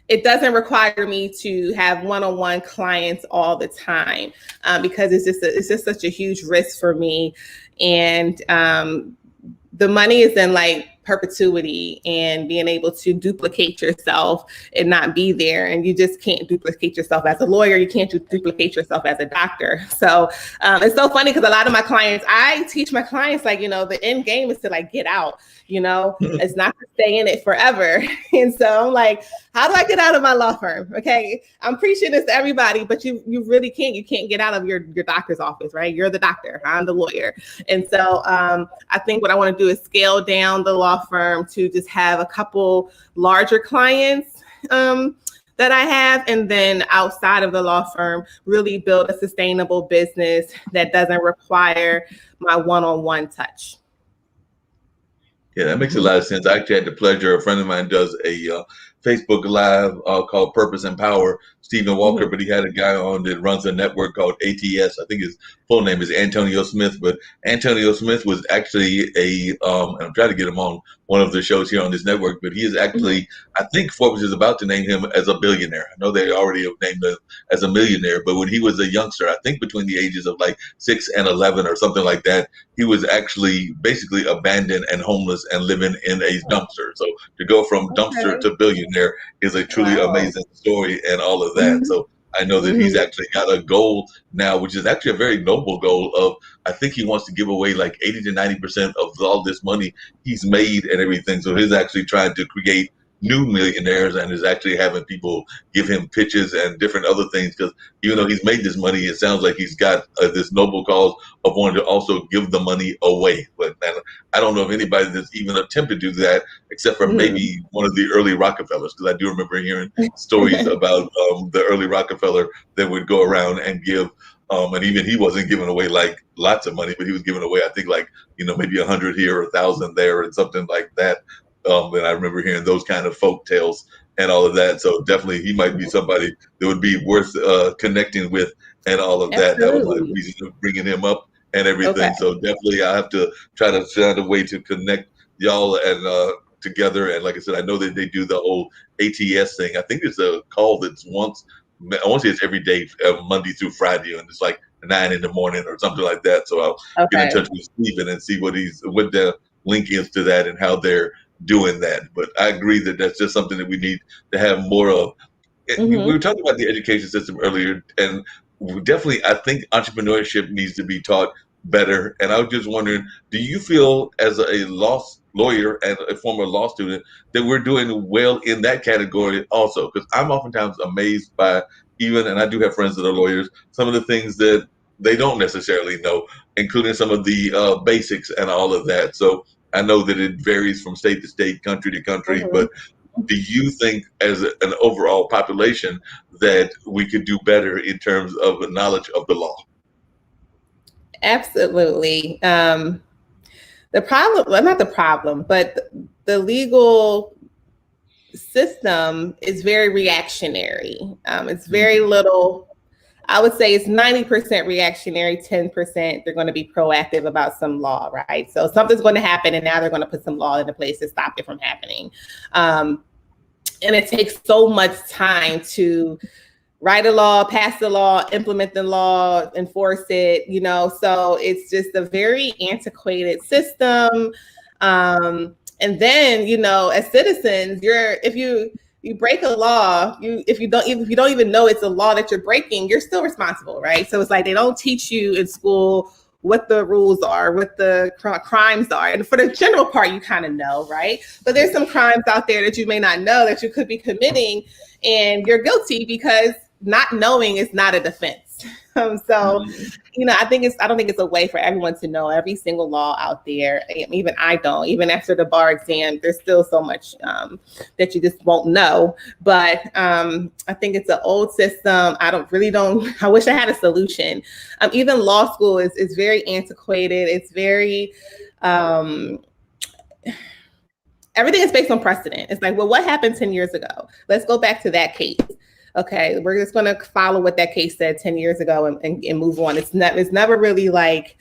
it doesn't require me to have one-on-one clients all the time, because it's just such a huge risk for me. And the money is in like perpetuity and being able to duplicate yourself and not be there. And you just can't duplicate yourself as a lawyer. You can't duplicate yourself as a doctor. So it's so funny because a lot of my clients, I teach my clients, like, the end game is to like get out, it's not to stay in it forever. And so I'm like, how do I get out of my law firm? Okay. I'm preaching this to everybody, but you really can't. You can't get out of your doctor's office, right? You're the doctor. I'm the lawyer. And so I think what I want to do is scale down the law firm to just have a couple larger clients that I have, and then outside of the law firm, really build a sustainable business that doesn't require my one-on-one touch. Yeah, that makes a lot of sense. I actually had the pleasure, a friend of mine does a Facebook Live called Purpose and Power, Stephen Walker, but he had a guy on that runs a network called ATS. I think his full name is Antonio Smith, but Antonio Smith was actually and I'm trying to get him on one of the shows here on this network, but he is actually, I think Forbes is about to name him as a billionaire. I know they already have named him as a millionaire, but when he was a youngster, I think between the ages of like 6 and 11 or something like that, he was actually basically abandoned and homeless and living in a dumpster. So to go from dumpster to billionaire is a truly amazing story and all of that. So I know that he's actually got a goal now, which is actually a very noble goal of, I think he wants to give away like 80 to 90% of all this money he's made and everything. So he's actually trying to create new millionaires and is actually having people give him pitches and different other things, because even though he's made this money, it sounds like he's got this noble cause of wanting to also give the money away. But I don't know if anybody that's even attempted to do that except for maybe one of the early Rockefellers, because I do remember hearing stories about the early Rockefeller that would go around and give and even he wasn't giving away like lots of money, but he was giving away, I think, like, maybe 100 here or 1,000 there and something like that. And I remember hearing those kind of folk tales and all of that. So definitely he might be somebody that would be worth connecting with and all of that. That was my reason of bringing him up and everything. So definitely I have to try to find a way to connect y'all and together. And like I said, I know that they do the whole ATS thing. I think it's a call that's I want to say it's every day, Monday through Friday, and it's like 9 in the morning or something like that. So I'll get in touch with Stephen and see what the link is to that and how they're doing that. But I agree that that's just something that we need to have more of. We were talking about the education system earlier, and definitely I think entrepreneurship needs to be taught better. And I was just wondering, do you feel as a lawyer and a former law student that we're doing well in that category also? Because I'm oftentimes amazed by, and I do have friends that are lawyers, some of the things that they don't necessarily know, including some of the basics and all of that. So I know that it varies from state to state, country to country, but do you think as an overall population that we could do better in terms of the knowledge of the law? Absolutely. The problem, well, not the problem, but the legal system is very reactionary. It's very little, I would say it's 90% reactionary, 10% they're going to be proactive about some law, right? So something's going to happen and now they're going to put some law into place to stop it from happening. And it takes so much time to write a law, pass the law, implement the law, enforce it, so it's just a very antiquated system. And then, as citizens, if you break a law, if you don't even know it's a law that you're breaking, you're still responsible, right? So it's like they don't teach you in school what the rules are, what the crimes are. And for the general part, you kind of know, right? But there's some crimes out there that you may not know that you could be committing, and you're guilty because not knowing is not a defense. So, I don't think it's a way for everyone to know every single law out there. Even I don't. Even after the bar exam, there's still so much that you just won't know. But I think it's an old system. I wish I had a solution. Even law school is very antiquated. It's very um, everything is based on precedent. It's like, well, what happened 10 years ago? Let's go back to that case. Okay, we're just going to follow what that case said 10 years ago and move on. It's never really like,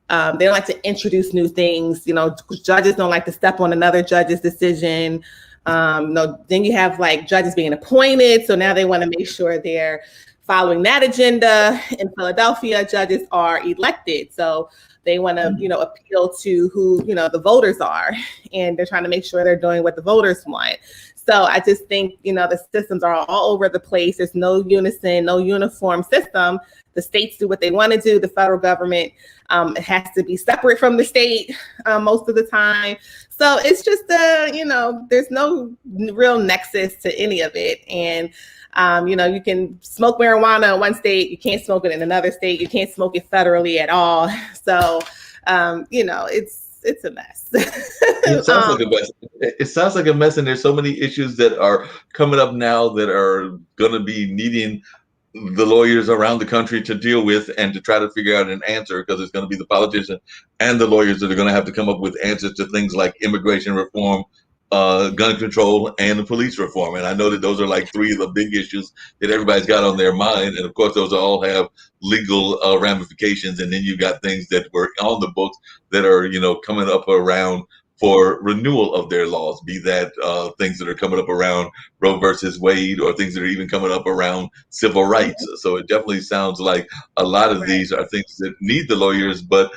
they don't like to introduce new things. You know, judges don't like to step on another judge's decision. Then you have like judges being appointed. So now they want to make sure they're following that agenda. In Philadelphia, judges are elected. So they want to, appeal to who, the voters are. And they're trying to make sure they're doing what the voters want. So I just think, the systems are all over the place. There's no unison, no uniform system. The states do what they want to do. The federal government has to be separate from the state most of the time. So it's just, there's no real nexus to any of it. And, you can smoke marijuana in one state. You can't smoke it in another state. You can't smoke it federally at all. So, it's a mess. It sounds like a mess. It sounds like a mess, and there's so many issues that are coming up now that are going to be needing the lawyers around the country to deal with and to try to figure out an answer, because it's going to be the politicians and the lawyers that are going to have to come up with answers to things like immigration reform, gun control, and the police reform. And I know that those are like three of the big issues that everybody's got on their mind. And of course, those all have legal ramifications. And then you got things that were on the books that are, coming up around for renewal of their laws, be that things that are coming up around Roe versus Wade, or things that are even coming up around civil rights. Mm-hmm. So it definitely sounds like a lot of these are things that need the lawyers, but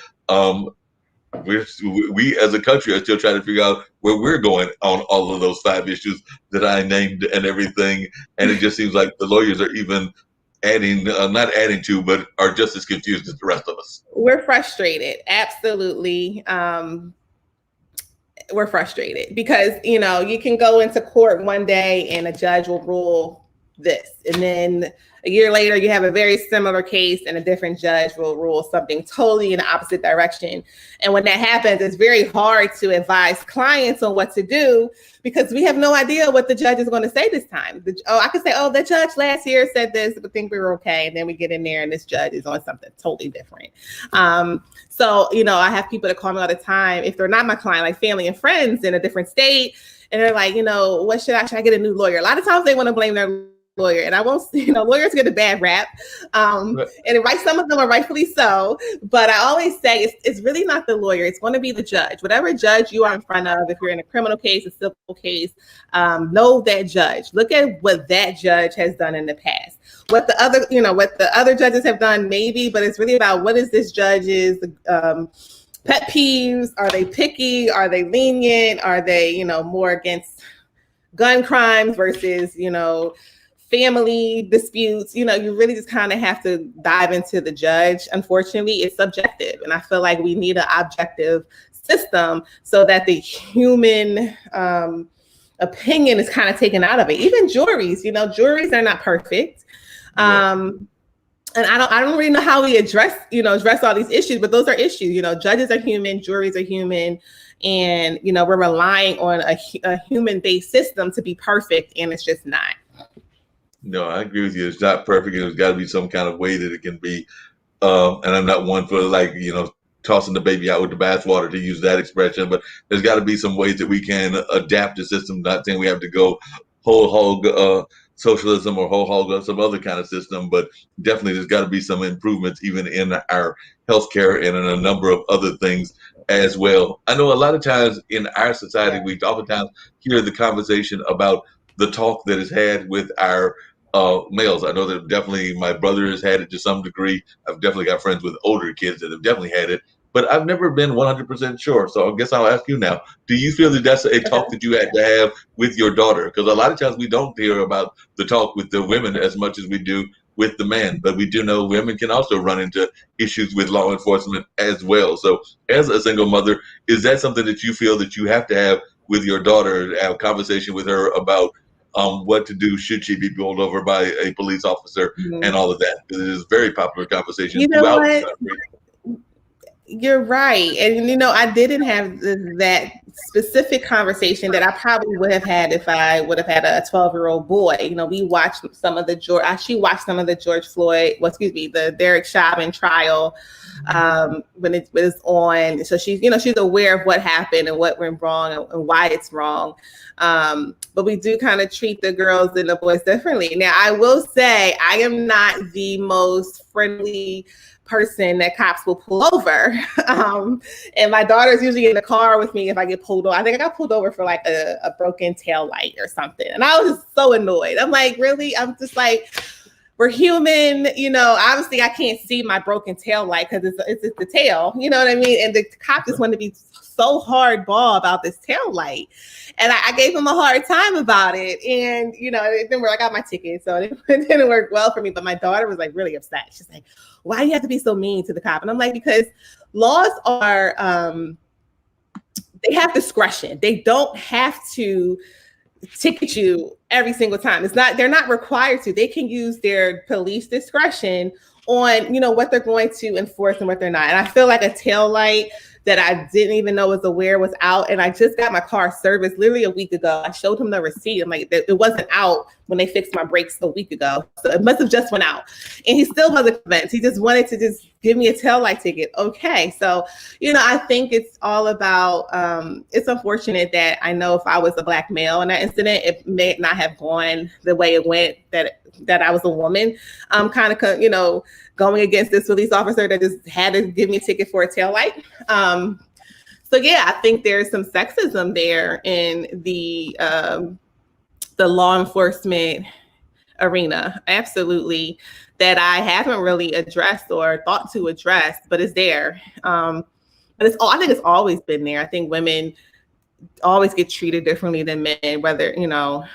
we as a country are still trying to figure out where we're going on all of those 5 issues that I named and everything. And it just seems like the lawyers are even not adding to, but are just as confused as the rest of us. We're frustrated. Absolutely. We're frustrated because, you can go into court one day and a judge will rule this. And then a year later, you have a very similar case and a different judge will rule something totally in the opposite direction. And when that happens, it's very hard to advise clients on what to do because we have no idea what the judge is going to say this time. I could say, the judge last year said this, but think we were okay. And then we get in there and this judge is on something totally different. So, I have people that call me all the time, if they're not my client, like family and friends in a different state. And they're like, what should I get a new lawyer? A lot of times they want to blame their lawyer, and I won't, lawyers get a bad rap, and some of them are rightfully so, but I always say it's really not the lawyer, it's going to be the judge. Whatever judge you are in front of, if you're in a criminal case, a civil case, know that judge. Look at what that judge has done in the past. What the other judges have done, maybe, but it's really about what is this judge's pet peeves. Are they picky? Are they lenient? Are they, more against gun crimes versus, family disputes? You really just kind of have to dive into the judge. Unfortunately, it's subjective. And I feel like we need an objective system so that the human opinion is kind of taken out of it. Even juries, juries are not perfect. And I don't really know how we address all these issues, but those are issues. Judges are human, juries are human, and we're relying on a human-based system to be perfect, and it's just not. No, I agree with you. It's not perfect, and there's got to be some kind of way that it can be. And I'm not one for tossing the baby out with the bathwater, to use that expression, but there's got to be some ways that we can adapt the system. Not saying we have to go whole hog socialism or whole hog some other kind of system, but definitely there's got to be some improvements even in our healthcare and in a number of other things as well. I know a lot of times in our society, we oftentimes hear the conversation about the talk that is had with our males. I know that definitely my brother has had it to some degree. I've definitely got friends with older kids that have definitely had it, but I've never been 100% sure. So I guess I'll ask you now, do you feel that that's a talk that you had to have with your daughter? Because a lot of times we don't hear about the talk with the women as much as we do with the men, but we do know women can also run into issues with law enforcement as well. So as a single mother, is that something that you feel that you have to have with your daughter, have a conversation with her about what to do should she be pulled over by a police officer and all of that? Because it is a very popular conversation throughout the country. You're right. And, I didn't have that specific conversation that I probably would have had if I would have had a 12-year-old boy. You know, we watched some of the she watched some of the George Floyd, the Derek Chauvin trial when it was on. So she's, you know, she's aware of what happened and what went wrong and why it's wrong. But we do kind of treat the girls and the boys differently. Now, I will say I am not the most friendly person that cops will pull over. And my daughter's usually in the car with me if I get pulled over. I think I got pulled over for like a broken tail light or something. And I was just so annoyed. I'm like, really? I'm just like, we're human, you know, obviously I can't see my broken tail light because it's the tail, you know what I mean? And the cop just wanted to be so hardball about this tail light. And I gave him a hard time about it. And, you know, it didn't work. I got my ticket, so it didn't work well for me. But my daughter was like really upset. She's like, why do you have to be so mean to the cop? And I'm like, because laws are, they have discretion. They don't have to ticket you every single time. They're not required to. They can use their police discretion on, you know, what they're going to enforce and what they're not. And I feel like a tail light that I didn't even know was aware was out. And I just got my car serviced literally a week ago. I showed him the receipt. I'm like, it wasn't out when they fixed my brakes a week ago. So it must have just went out. And he still wasn't convinced. He just wanted to just give me a tail light ticket. Okay. So, you know, I think it's all about, it's unfortunate that I know if I was a Black male in that incident, it may not have gone the way it went, that I was a woman, kind of, you know, going against this police officer that just had to give me a ticket for a tail light. So yeah, I think there's some sexism there in the law enforcement arena, absolutely, that I haven't really addressed or thought to address, but it's there. But I think it's always been there. I think women always get treated differently than men, whether, you know,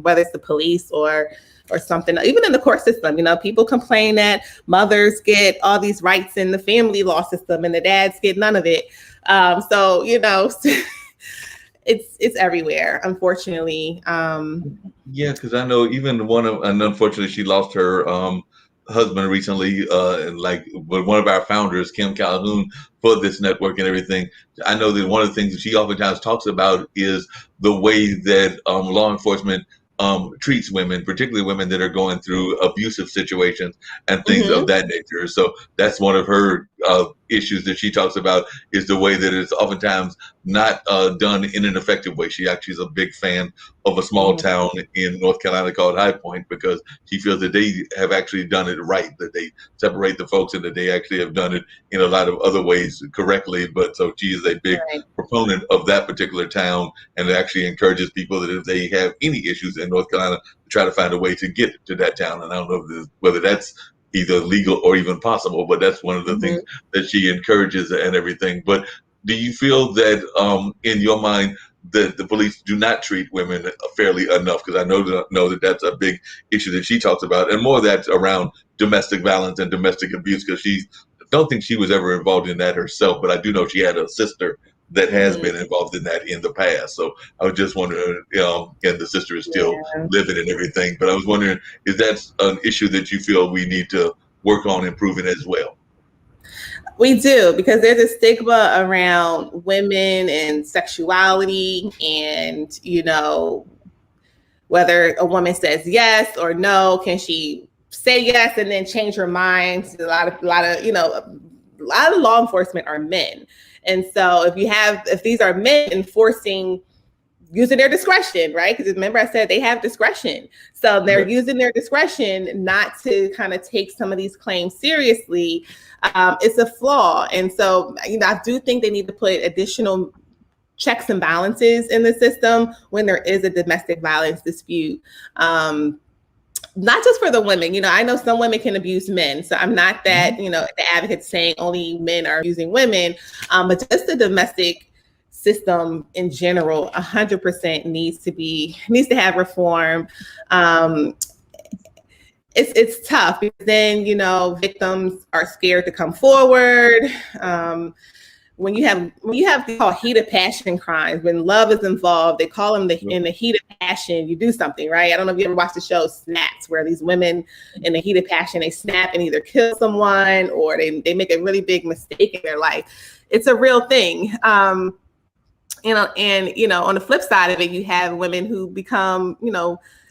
whether it's the police or something. Even in the court system, you know, people complain that mothers get all these rights in the family law system and the dads get none of it. So, you know, it's everywhere, unfortunately. Yeah, because I know even and unfortunately she lost her husband recently, and like one of our founders, Kim Calhoun, for this network and everything. I know that one of the things that she oftentimes talks about is the way that law enforcement treats women, particularly women that are going through abusive situations and things of that nature. So that's one of her issues that she talks about, is the way that it's oftentimes not done in an effective way. She actually is a big fan of a small town in North Carolina called High Point, because she feels that they have actually done it right, that they separate the folks and that they actually have done it in a lot of other ways correctly. But so she is a big proponent of that particular town, and actually encourages people that if they have any issues in North Carolina, to try to find a way to get to that town. And I don't know whether that's either legal or even possible, but that's one of the things that she encourages and everything. But do you feel that in your mind that the police do not treat women fairly enough? Because I know that that's a big issue that she talks about, and more of that's around domestic violence and domestic abuse, because I don't think she was ever involved in that herself, but I do know she had a sister that has been involved in that in the past. So I was just wondering, and the sister is still living and everything, but I was wondering, is that an issue that you feel we need to work on improving as well? We do, because there's a stigma around women and sexuality, and, you know, whether a woman says yes or no, can she say yes and then change her mind? A lot of law enforcement are men. And so if these are men using their discretion, right? Because remember I said they have discretion. So they're using their discretion not to kind of take some of these claims seriously. It's a flaw. And so, you know, I do think they need to put additional checks and balances in the system when there is a domestic violence dispute. Not just for the women, you know, I know some women can abuse men. So I'm not that, you know, the advocate saying only men are abusing women, but just the domestic system in general, 100% needs to have reform. It's tough because then, you know, victims are scared to come forward. When you have they call heat of passion crimes, when love is involved, they call them in the heat of passion, you do something, right? I don't know if you ever watched the show Snapped, where these women in the heat of passion, they snap and either kill someone or they make a really big mistake in their life. It's a real thing. And on the flip side of it, you have women who become,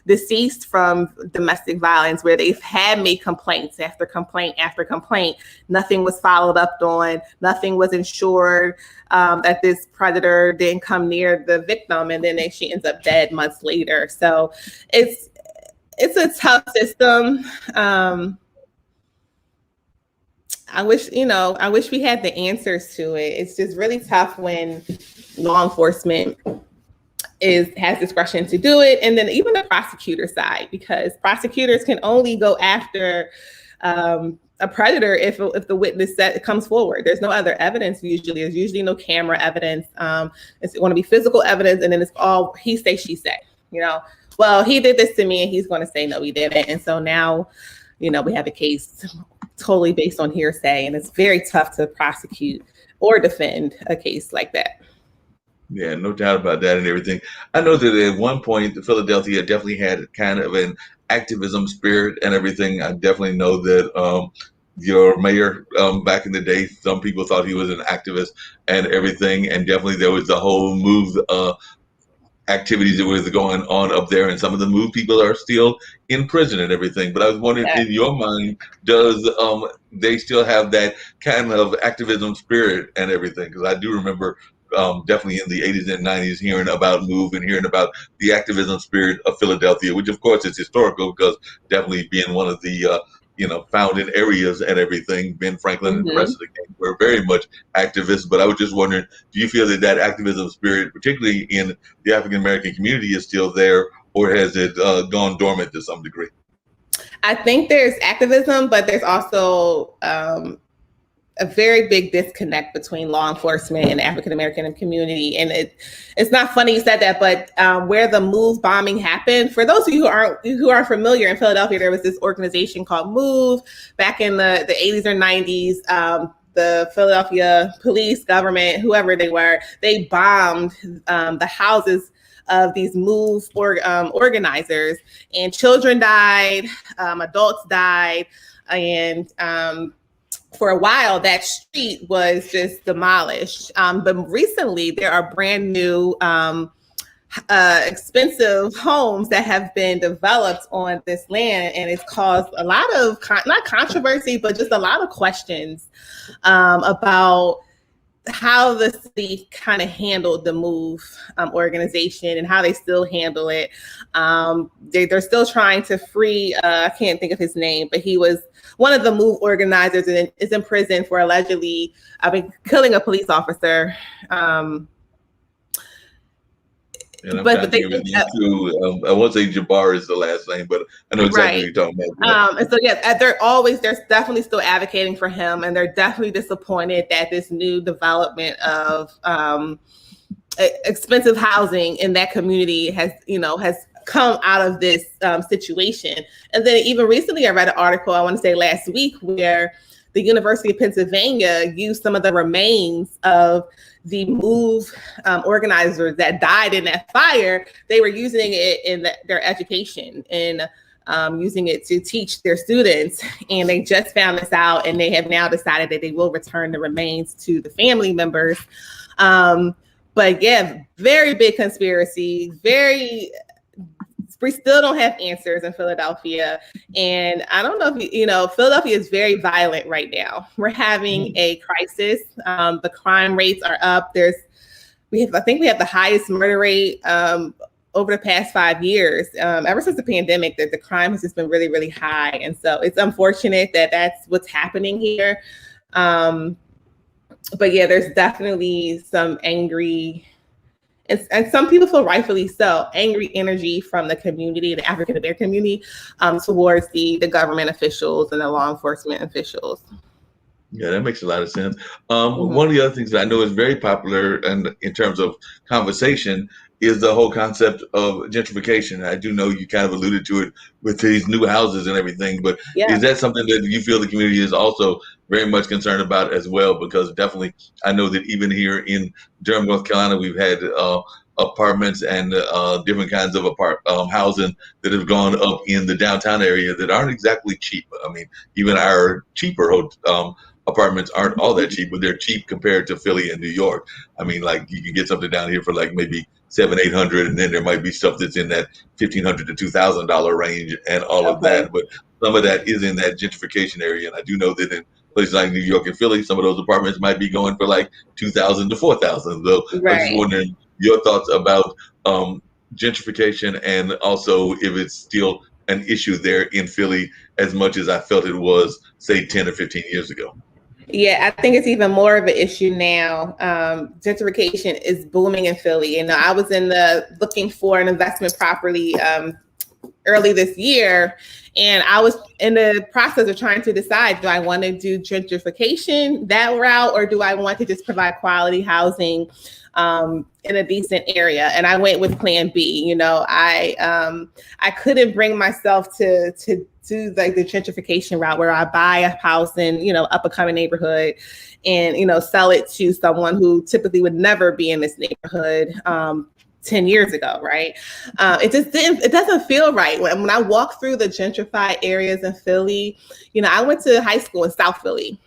deceased from domestic violence, where they've had made complaints after complaint after complaint. Nothing was followed up on, nothing was ensured, that this predator didn't come near the victim, and then she ends up dead months later. So it's a tough system. I wish we had the answers to it. It's just really tough when law enforcement has discretion to do it, and then even the prosecutor side, because prosecutors can only go after a predator if the witness comes forward. There's no other evidence usually. There's usually no camera evidence. It's going to be physical evidence, and then it's all he say, she say. Well, he did this to me, and he's going to say no, he didn't. And so now, we have a case totally based on hearsay, and it's very tough to prosecute or defend a case like that. Yeah, no doubt about that and everything. I know that at one point, Philadelphia definitely had kind of an activism spirit and everything. I definitely know that your mayor back in the day, some people thought he was an activist and everything. And definitely there was the whole move activities that was going on up there, and some of the MOVE people are still in prison and everything. But I was wondering, in your mind, does they still have that kind of activism spirit and everything? Because I do remember definitely in the 80s and 90s hearing about MOVE and hearing about the activism spirit of Philadelphia, which of course is historical because definitely being one of the founding areas and everything, Ben Franklin and the rest of the gang were very much activists. But I was just wondering, do you feel that activism spirit, particularly in the African American community, is still there, or has it gone dormant to some degree? I think there's activism, but there's also a very big disconnect between law enforcement and the African American community. And it's not funny you said that, but where the MOVE bombing happened, for those of you who aren't familiar, in Philadelphia, there was this organization called MOVE back in the 80s or 90s. The Philadelphia police, government, whoever they were, they bombed the houses of these MOVE organizers, and children died, adults died, and for a while, that street was just demolished. But recently, there are brand new, expensive homes that have been developed on this land, and it's caused a lot of not controversy, but just a lot of questions about how the city kind of handled the MOVE organization and how they still handle it. They're still trying to free, I can't think of his name, but he was one of the MOVE organizers and is in prison for allegedly killing a police officer. And but they, I won't say Jabbar is the last name, but I know exactly what you're talking about. And so, yes, they're definitely still advocating for him, and they're definitely disappointed that this new development of expensive housing in that community has come out of this situation. And then even recently, I read an article, I want to say last week, where the University of Pennsylvania used some of the remains of the MOVE organizers that died in that fire. They were using it in their education and using it to teach their students. And they just found this out, and they have now decided that they will return the remains to the family members. But yeah, very big conspiracy, we still don't have answers in Philadelphia. And I don't know if Philadelphia is very violent right now. We're having a crisis. The crime rates are up. I think we have the highest murder rate over the past 5 years. Ever since the pandemic, the crime has just been really, really high. And so it's unfortunate that that's what's happening here. But yeah, there's definitely some angry, and some people feel rightfully so, angry energy from the community, the African American community, towards the government officials and the law enforcement officials. Yeah, that makes a lot of sense. One of the other things that I know is very popular and in terms of conversation is the whole concept of gentrification. I do know you kind of alluded to it with these new houses and everything, but is that something that you feel the community is also very much concerned about as well? Because definitely, I know that even here in Durham, North Carolina, we've had apartments and different kinds of housing that have gone up in the downtown area that aren't exactly cheap. I mean, even our cheaper apartments aren't all that cheap, but they're cheap compared to Philly and New York. I mean, like you can get something down here for like maybe 700, 800, and then there might be stuff that's in that $1,500 to $2,000 range and all of Okay. that. But some of that is in that gentrification area, and I do know that in places like New York and Philly, some of those apartments might be going for like 2,000 to 4,000. So I was just Right. wondering your thoughts about gentrification, and also if it's still an issue there in Philly as much as I felt it was, say, 10 or 15 years ago. Yeah, I think it's even more of an issue now. Gentrification is booming in Philly. And I was in the looking for an investment property early this year, and I was in the process of trying to decide, do I want to do gentrification that route, or do I want to just provide quality housing in a decent area? And I went with plan B. I couldn't bring myself to do like the gentrification route where I buy a house in, up and coming neighborhood and, sell it to someone who typically would never be in this neighborhood 10 years ago, right? It doesn't feel right. When I walk through the gentrified areas in Philly, I went to high school in South Philly.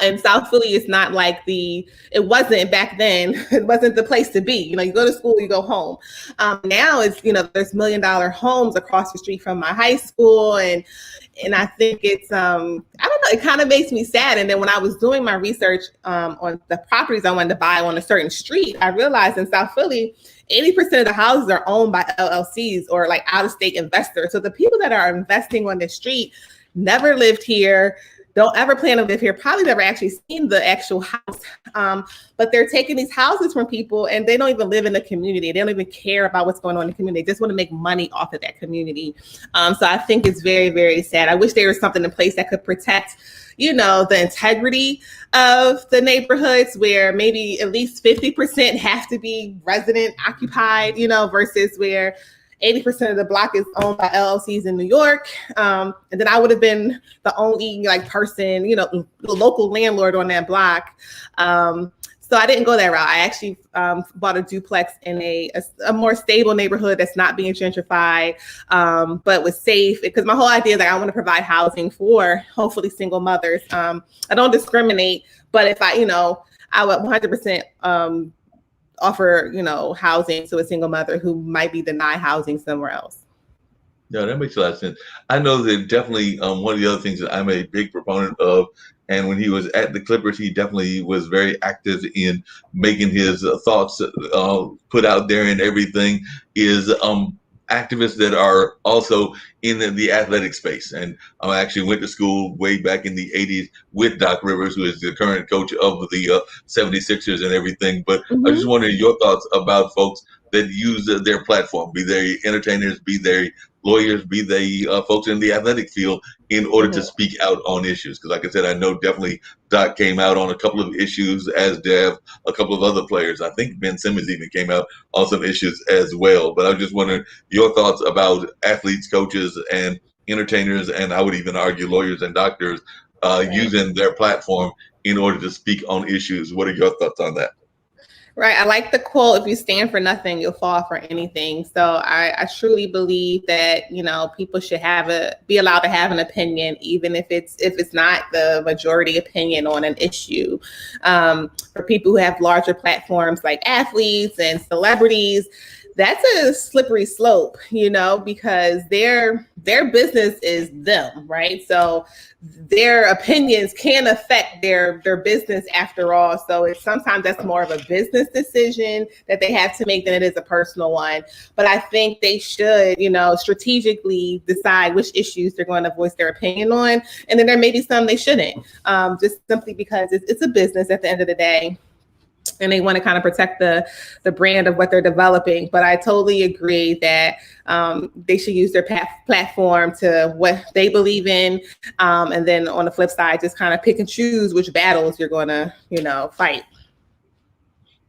And South Philly is not like it wasn't back then. It wasn't the place to be. You go to school, you go home. Now it's, there's $1 million homes across the street from my high school. And I think it's, I don't know, it kind of makes me sad. And then when I was doing my research on the properties I wanted to buy on a certain street, I realized in South Philly, 80% of the houses are owned by LLCs or like out-of-state investors. So the people that are investing on the street never lived here, don't ever plan to live here, probably never actually seen the actual house. But they're taking these houses from people and they don't even live in the community. They don't even care about what's going on in the community. They just want to make money off of that community. So I think it's very, very sad. I wish there was something in place that could protect, the integrity of the neighborhoods, where maybe at least 50% have to be resident occupied, versus where 80% of the block is owned by LLCs in New York. And then I would have been the only person, the local landlord on that block. So I didn't go that route. I actually bought a duplex in a more stable neighborhood that's not being gentrified, but was safe. Because my whole idea is I want to provide housing for hopefully single mothers. I don't discriminate, but if I would 100% offer, housing to a single mother who might be denied housing somewhere else. No, that makes a lot of sense. I know that definitely one of the other things that I'm a big proponent of, and when he was at the Clippers, he definitely was very active in making his thoughts put out there and everything, is activists that are also in the athletic space. And I actually went to school way back in the 80s with Doc Rivers, who is the current coach of the 76ers and everything. But I just wondering your thoughts about folks that use their platform, be they entertainers, be they lawyers, be they folks in the athletic field, in order to speak out on issues. Because like I said, I know definitely Doc came out on a couple of issues, as did a couple of other players. I think Ben Simmons even came out on some issues as well. But I was just wondering your thoughts about athletes, coaches, and entertainers, and I would even argue lawyers and doctors using their platform in order to speak on issues. What are your thoughts on that? Right. I like the quote, if you stand for nothing, you'll fall for anything. So I truly believe that, people should be allowed to have an opinion, even if it's not the majority opinion on an issue. For people who have larger platforms like athletes and celebrities, that's a slippery slope, because their business is them, right? So their opinions can affect their business after all. So sometimes that's more of a business decision that they have to make than it is a personal one. But I think they should, strategically decide which issues they're going to voice their opinion on. And then there may be some they shouldn't, just simply because it's a business at the end of the day. And they want to kind of protect the brand of what they're developing. But I totally agree that they should use their platform to what they believe in. And then on the flip side, just kind of pick and choose which battles you're going to, fight.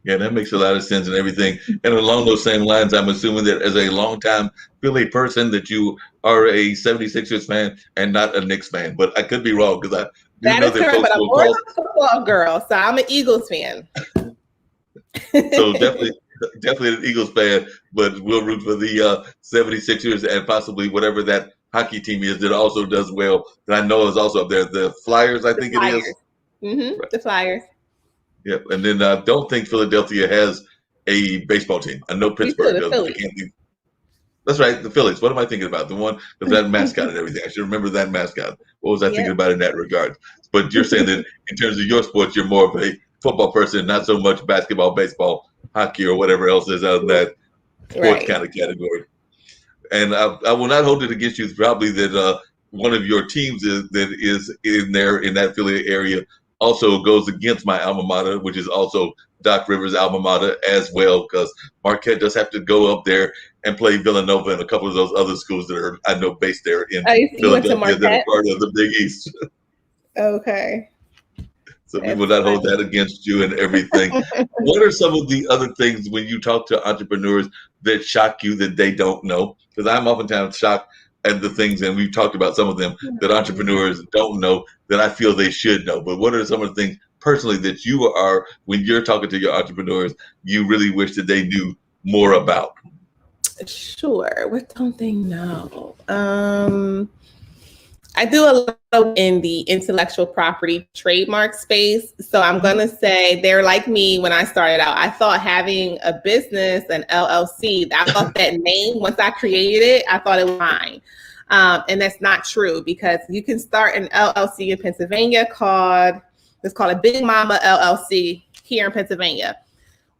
Yeah, that makes a lot of sense and everything. And along those same lines, I'm assuming that as a longtime Philly person that you are a 76ers fan and not a Knicks fan. But I could be wrong, because I do know that correct, folks but I'm will more call. of a football girl, so I'm an Eagles fan. So definitely an Eagles fan, but we'll root for the 76ers and possibly whatever that hockey team is that also does well that I know is also up there? The Flyers, I The think it is. Flyers. Right. The Flyers. Yep. And then I don't think Philadelphia has a baseball team. I know We do, Pittsburgh the does, but I Phillies. can't think. That's right, the Phillies. What am I thinking about? The one with that mascot and everything. I should remember that mascot. What was I thinking Yep. about in that regard? But you're saying that in terms of your sports, you're more of a football person, not so much basketball, baseball, hockey, or whatever else is out in that sports Right. kind of category. And I will not hold it against you. Probably that one of your teams that is in there in that Philly area also goes against my alma mater, which is also Doc Rivers' alma mater as well, because Marquette does have to go up there and play Villanova and a couple of those other schools that are I know based there in Oh, you went to Philadelphia that are Marquette? part of the Big East. Okay. So we will That's not hold funny. that against you and everything. What are some of the other things when you talk to entrepreneurs that shock you that they don't know? Because I'm oftentimes shocked at the things, and we've talked about some of them that entrepreneurs don't know that I feel they should know. But what are some of the things personally that you are, when you're talking to your entrepreneurs, you really wish that they knew more about? Sure. What don't they know? I do a lot in the intellectual property trademark space. So I'm going to say they're like me when I started out. I thought having a business, an LLC, I thought that name, once I created it, I thought it was mine. And that's not true because you can start an LLC in Pennsylvania it's called a Big Mama LLC here in Pennsylvania.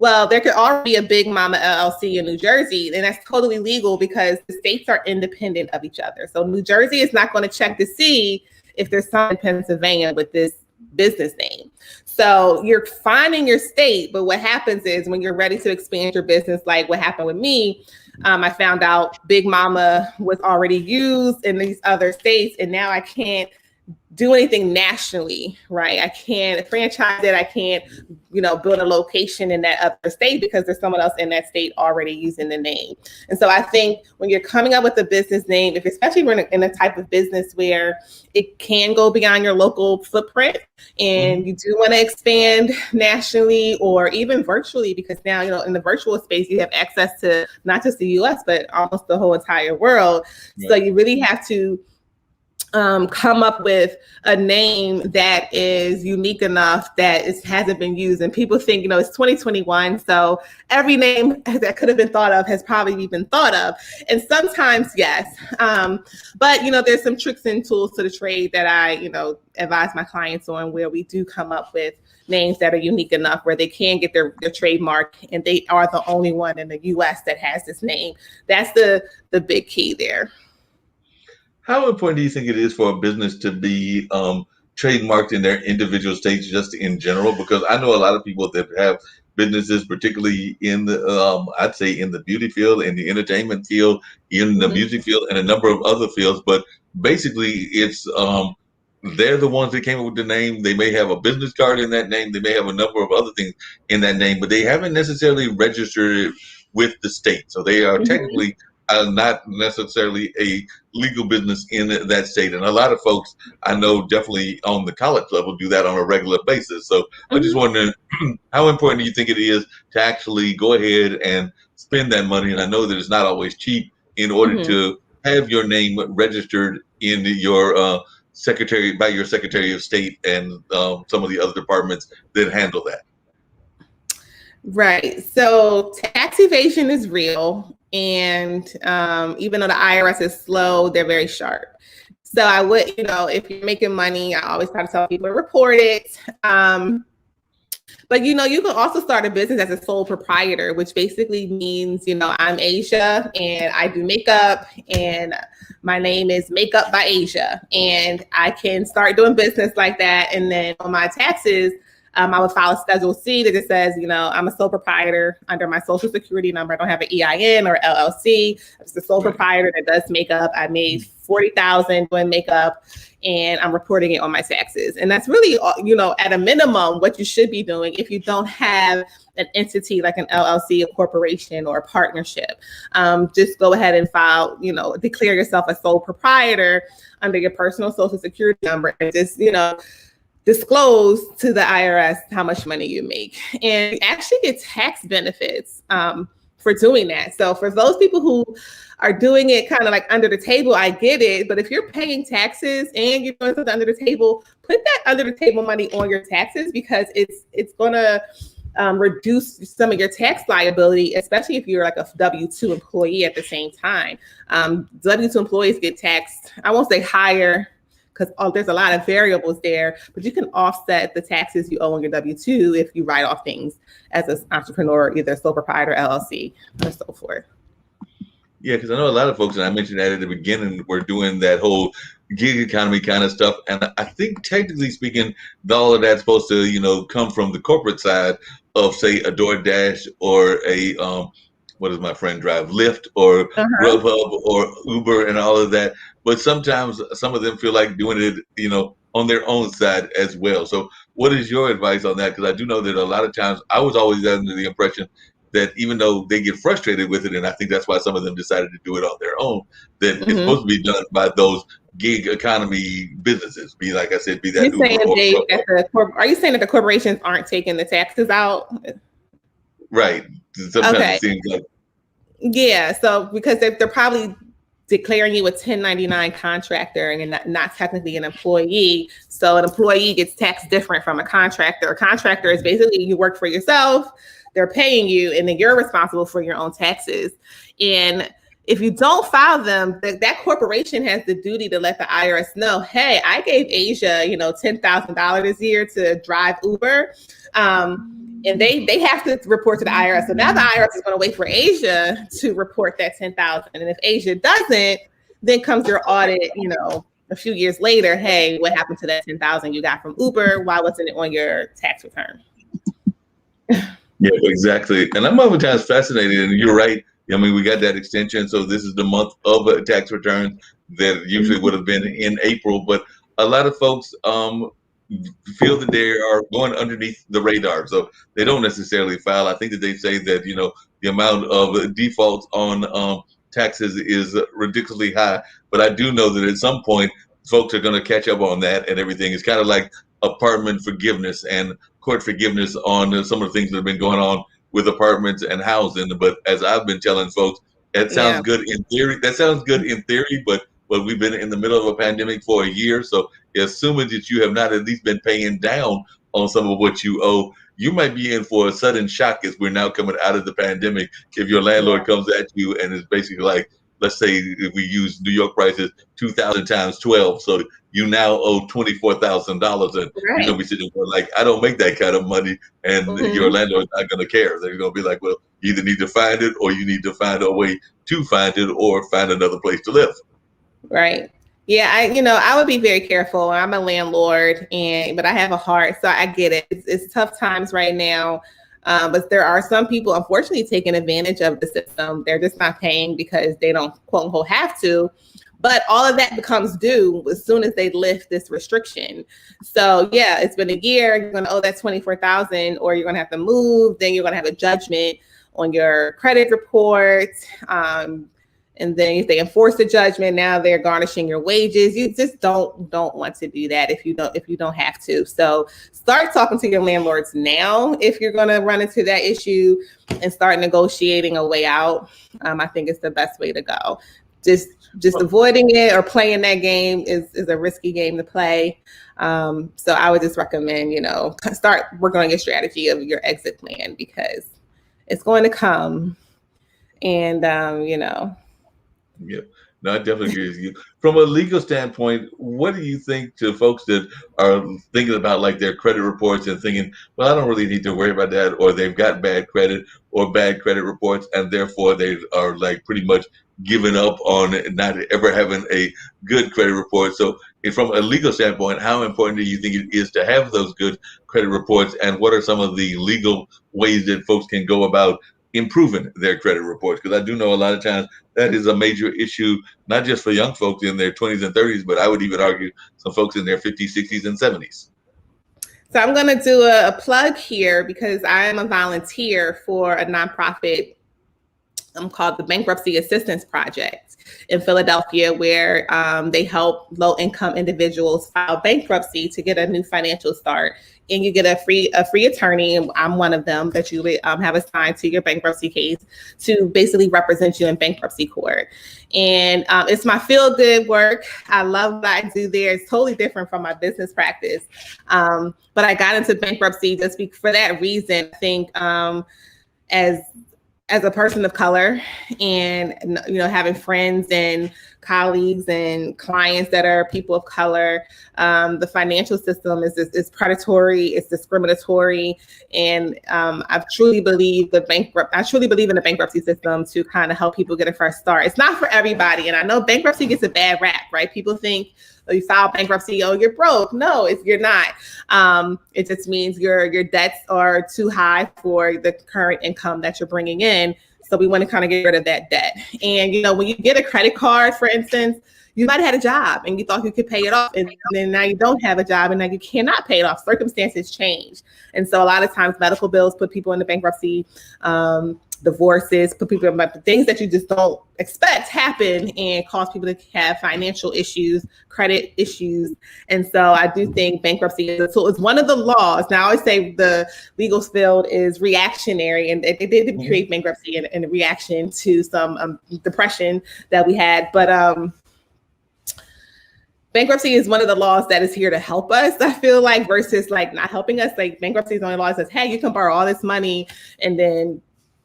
Well, there could already be a Big Mama LLC in New Jersey, and that's totally legal because the states are independent of each other. So New Jersey is not going to check to see if there's some in Pennsylvania with this business name. So you're finding your state, but what happens is when you're ready to expand your business, like what happened with me, I found out Big Mama was already used in these other states, and now I can't do anything nationally, right? I can't franchise it. I can't, build a location in that other state because there's someone else in that state already using the name. And so I think when you're coming up with a business name, if especially when in a type of business where it can go beyond your local footprint and you do want to expand nationally or even virtually, because now, in the virtual space, you have access to not just the US, but almost the whole entire world. So you really have to come up with a name that is unique enough that it hasn't been used. And people think, it's 2021. So every name that could have been thought of has probably been thought of. And sometimes, yes. But, there's some tricks and tools to the trade that I, advise my clients on where we do come up with names that are unique enough where they can get their trademark and they are the only one in the US that has this name. That's the big key there. How important do you think it is for a business to be trademarked in their individual states, just in general? Because I know a lot of people that have businesses, particularly in the, I'd say, in the beauty field, in the entertainment field, in the music field, and a number of other fields. But basically, it's they're the ones that came up with the name. They may have a business card in that name. They may have a number of other things in that name, but they haven't necessarily registered it with the state. So they are technically not necessarily a legal business in that state. And a lot of folks I know definitely on the college level do that on a regular basis. So I'm just wondering how important do you think it is to actually go ahead and spend that money? And I know that it's not always cheap in order to have your name registered in your Secretary of State and some of the other departments that handle that. Right. So tax evasion is real. And even though the IRS is slow, they're very sharp. So I would, if you're making money, I always try to tell people to report it. But, you can also start a business as a sole proprietor, which basically means, I'm Asia and I do makeup and my name is Makeup by Asia. And I can start doing business like that. And then on my taxes, I would file a Schedule C that just says, I'm a sole proprietor under my social security number. I don't have an EIN or LLC. I'm just a sole proprietor that does makeup. I made $40,000 doing makeup and I'm reporting it on my taxes. And that's really, at a minimum, what you should be doing if you don't have an entity like an LLC, a corporation, or a partnership. Just go ahead and file, declare yourself a sole proprietor under your personal social security number and just, disclose to the IRS how much money you make and actually get tax benefits for for doing that. So for those people who are doing it kind of like under the table, I get it. But if you're paying taxes and you're doing something under the table, put that under the table money on your taxes, because it's gonna reduce some of your tax liability, especially if you're like a W-2 employee at the same time. W-2 employees get taxed, I won't say higher, because there's a lot of variables there, but you can offset the taxes you owe on your W-2 if you write off things as an entrepreneur, either sole proprietor, LLC, or so forth. Yeah, because I know a lot of folks, and I mentioned that at the beginning, were doing that whole gig economy kind of stuff. And I think technically speaking, all of that's supposed to, come from the corporate side of, say, a DoorDash or a, what does my friend drive, Lyft or Uh-huh. Grubhub or Uber and all of that. But sometimes some of them feel like doing it, on their own side as well. So what is your advice on that? Because I do know that a lot of times I was always under the impression that even though they get frustrated with it, and I think that's why some of them decided to do it on their own, that it's Mm-hmm. supposed to be done by those gig economy businesses. Be like I said, be that You're Uber saying, or Dave, Grubhub. are you saying that the corporations aren't taking the taxes out? Right. Sometimes it Okay. seems like Yeah. So because they're probably declaring you a 1099 contractor and you're not technically an employee. So an employee gets taxed different from a contractor. A contractor is basically you work for yourself, they're paying you, and then you're responsible for your own taxes. And if you don't file them, that corporation has the duty to let the IRS know, hey, I gave Asia, $10,000 this year to drive Uber. And they have to report to the IRS. So now the IRS is going to wait for Asia to report that 10,000. And if Asia doesn't, then comes your audit, a few years later. Hey, what happened to that 10,000 you got from Uber? Why wasn't it on your tax return? yeah, exactly. And I'm oftentimes fascinated, and you're right. I mean, we got that extension, so this is the month of tax returns that usually would have been in April. But a lot of folks feel that they are going underneath the radar, so they don't necessarily file. I think that they say that the amount of defaults on taxes is ridiculously high, but I do know that at some point folks are going to catch up on that, and everything is kind of like apartment forgiveness and court forgiveness on some of the things that have been going on with apartments and housing. But as I've been telling folks, it sounds Yeah. good in theory. That sounds good in theory, but we've been in the middle of a pandemic for a year, so assuming that you have not at least been paying down on some of what you owe, you might be in for a sudden shock as we're now coming out of the pandemic. If your landlord Yeah. comes at you and is basically like, let's say if we use New York prices, 2,000 times 12, so you now owe $24,000, and you're gonna Right. be sitting there like, I don't make that kind of money, and your Mm-hmm. landlord's not gonna care. They're gonna be like, well, you either need to find it, or you need to find a way to find it, or find another place to live. Right. Yeah, I would be very careful. I'm a landlord, but I have a heart, so I get it. It's tough times right now, but there are some people, unfortunately, taking advantage of the system. They're just not paying because they don't quote unquote have to. But all of that becomes due as soon as they lift this restriction. So yeah, it's been a year. You're going to owe that 24,000, or you're going to have to move. Then you're going to have a judgment on your credit report. And then if they enforce the judgment, now they're garnishing your wages. You just don't want to do that if you don't have to. So start talking to your landlords now if you're going to run into that issue, and start negotiating a way out. I think it's the best way to go. Just avoiding it or playing that game is a risky game to play. So I would just recommend, start working on your strategy of your exit plan, because it's going to come. And Yeah, no, I definitely agree with you. From a legal standpoint, what do you think to folks that are thinking about like their credit reports and thinking, well, I don't really need to worry about that, or they've got bad credit or bad credit reports, and therefore they are like pretty much giving up on not ever having a good credit report. So, from a legal standpoint, how important do you think it is to have those good credit reports, and what are some of the legal ways that folks can go about improving their credit reports? Because I do know a lot of times that is a major issue, not just for young folks in their 20s and 30s, but I would even argue some folks in their 50s, 60s, and 70s. So I'm going to do a plug here, because I am a volunteer for a nonprofit called the Bankruptcy Assistance Project in Philadelphia, where they help low-income individuals file bankruptcy to get a new financial start. And you get a free attorney, and I'm one of them that you would have assigned to your bankruptcy case to basically represent you in bankruptcy court. And it's my feel-good work. I love what I do there. It's totally different from my business practice. But I got into bankruptcy just for that reason. I think as a person of color, and having friends and colleagues and clients that are people of color, the financial system is predatory, it's discriminatory, and I truly believe in the bankruptcy system to kind of help people get a fresh start. It's not for everybody, and I know bankruptcy gets a bad rap, right? People think, oh, you file bankruptcy, oh, you're broke. No, you're not. It just means your debts are too high for the current income that you're bringing in. So we want to kind of get rid of that debt. And, when you get a credit card, for instance, you might have had a job and you thought you could pay it off. And then now you don't have a job and now you cannot pay it off. Circumstances change. And so a lot of times medical bills put people into bankruptcy. Divorces put people in things that you just don't expect happen and cause people to have financial issues, credit issues. And so I do think bankruptcy is a tool. It's one of the laws. Now I always say the legal field is reactionary, and they did create bankruptcy in reaction to some depression that we had. But bankruptcy is one of the laws that is here to help us, I feel like, versus like not helping us. Like bankruptcy is the only law that says, hey, you can borrow all this money and then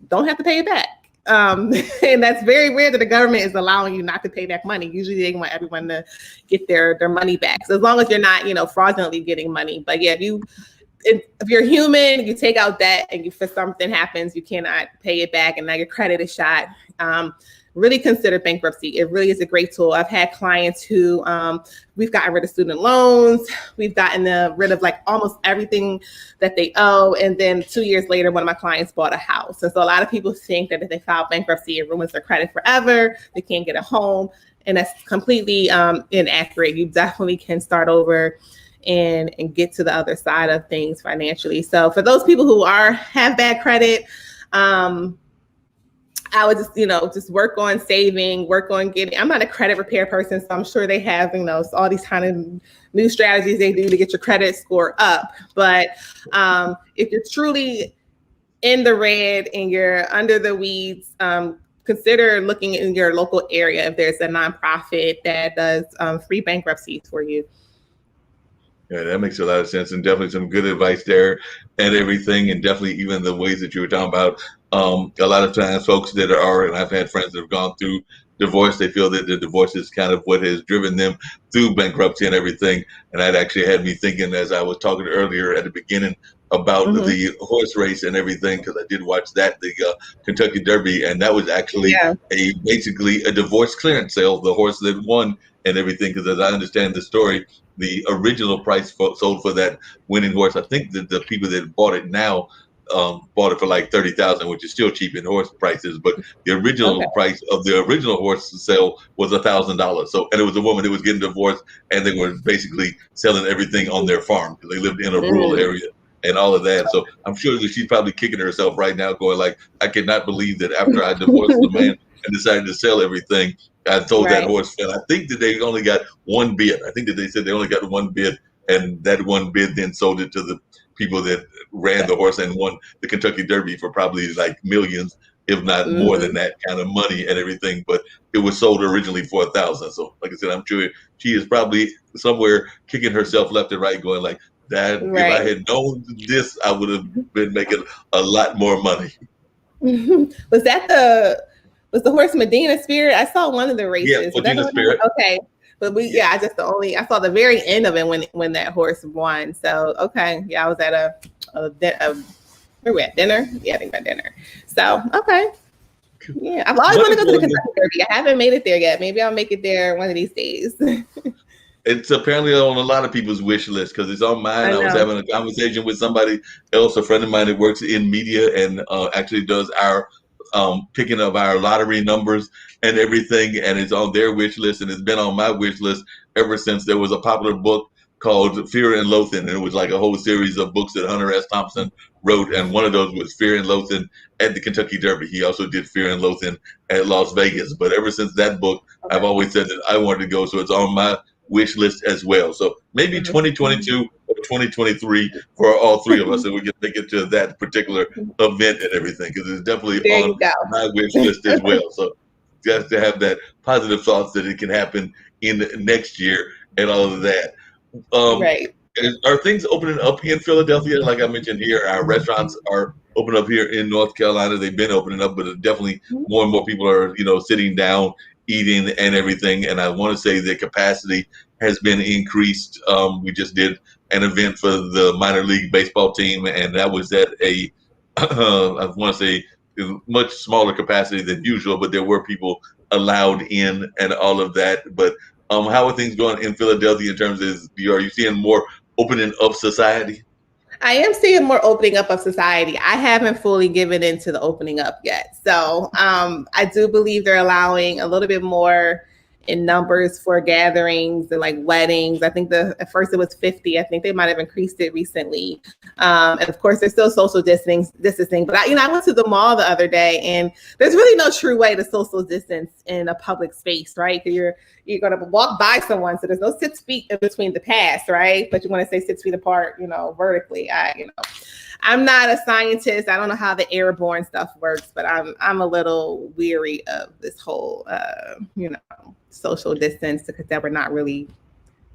don't have to pay it back. And that's very rare that the government is allowing you not to pay back money. Usually they want everyone to get their money back. So as long as you're not, fraudulently getting money. But yeah, if you're human, you take out debt and if something happens, you cannot pay it back and now your credit is shot. Really consider bankruptcy. It really is a great tool. I've had clients who we've gotten rid of student loans. We've gotten rid of like almost everything that they owe. And then 2 years later, one of my clients bought a house. And so a lot of people think that if they file bankruptcy, it ruins their credit forever. They can't get a home. And that's completely inaccurate. You definitely can start over and get to the other side of things financially. So for those people who have bad credit, I would just work on saving, work on getting. I'm not a credit repair person, so I'm sure they have, all these kind of new strategies they do to get your credit score up. But if you're truly in the red and you're under the weeds, consider looking in your local area if there's a nonprofit that does free bankruptcies for you. Yeah, that makes a lot of sense, and definitely some good advice there and everything, and definitely even the ways that you were talking about. A lot of times folks that and I've had friends that have gone through divorce, they feel that the divorce is kind of what has driven them through bankruptcy and everything. And that actually had me thinking, as I was talking earlier at the beginning, about the horse race and everything, because I did watch that, the Kentucky Derby, and that was actually basically a divorce clearance sale, the horse that won and everything, because as I understand the story, the original price sold for that winning horse, I think that the people that bought it now bought it for like $30,000, which is still cheap in horse prices, but the original price of the original horse sale was $1,000. So, and it was a woman that was getting divorced, and they were basically selling everything on their farm because they lived in a rural area and all of that. So I'm sure that she's probably kicking herself right now, going like, I cannot believe that after I divorced the man and decided to sell everything, I sold that horse. And I think that they only got one bid. I think that they said they only got one bid, and that one bid then sold it to the people that ran the horse and won the Kentucky Derby for probably like millions, if not more than that kind of money and everything. But it was sold originally for $1,000. So like I said, I'm sure she is probably somewhere kicking herself left and right, going like, that if I had known this, I would have been making a lot more money. Was the horse Medina Spirit? I saw one of the races. Yeah, Medina Spirit. Okay. But I saw the very end of it when that horse won. So I was at where we at, dinner? Yeah, I think at dinner. So yeah, I've always wanted to go to the Kentucky Derby. I haven't made it there yet. Maybe I'll make it there one of these days. It's apparently on a lot of people's wish list because it's on mine. I was having a conversation with somebody else, a friend of mine that works in media and actually does our picking of our lottery numbers and everything, and it's on their wish list, and it's been on my wish list ever since there was a popular book called Fear and Loathing, and it was like a whole series of books that Hunter S. Thompson wrote, and one of those was Fear and Loathing at the Kentucky Derby. He also did Fear and Loathing at Las Vegas. But ever since that book, I've always said that I wanted to go, so it's on my wish list as well. So maybe 2022 or 2023 for all three of us, and we can make it to that particular event and everything, because it's definitely There on you go. my wish list as well. So just to have that positive thoughts that it can happen in next year and all of that. Um, Right. are things opening up in Philadelphia? Like I mentioned here, our restaurants are open up here in North Carolina. They've been opening up, but definitely more and more people are, sitting down, eating and everything. And I want to say the capacity has been increased. We just did an event for the minor league baseball team, and that was at a, I want to say, much smaller capacity than usual, but there were people allowed in and all of that. But how are things going in Philadelphia in terms of, are you seeing more opening up society? I am seeing more opening up of society. I haven't fully given into the opening up yet. So I do believe they're allowing a little bit more in numbers for gatherings and like weddings. I think at first it was 50. I think they might have increased it recently. And of course, there's still social distancing. But I went to the mall the other day, and there's really no true way to social distance in a public space, right? You're going to walk by someone, so there's no 6 feet in between the pass, right? But you want to stay 6 feet apart, vertically. I'm not a scientist. I don't know how the airborne stuff works, but I'm a little weary of this whole, social distance, because that we're not really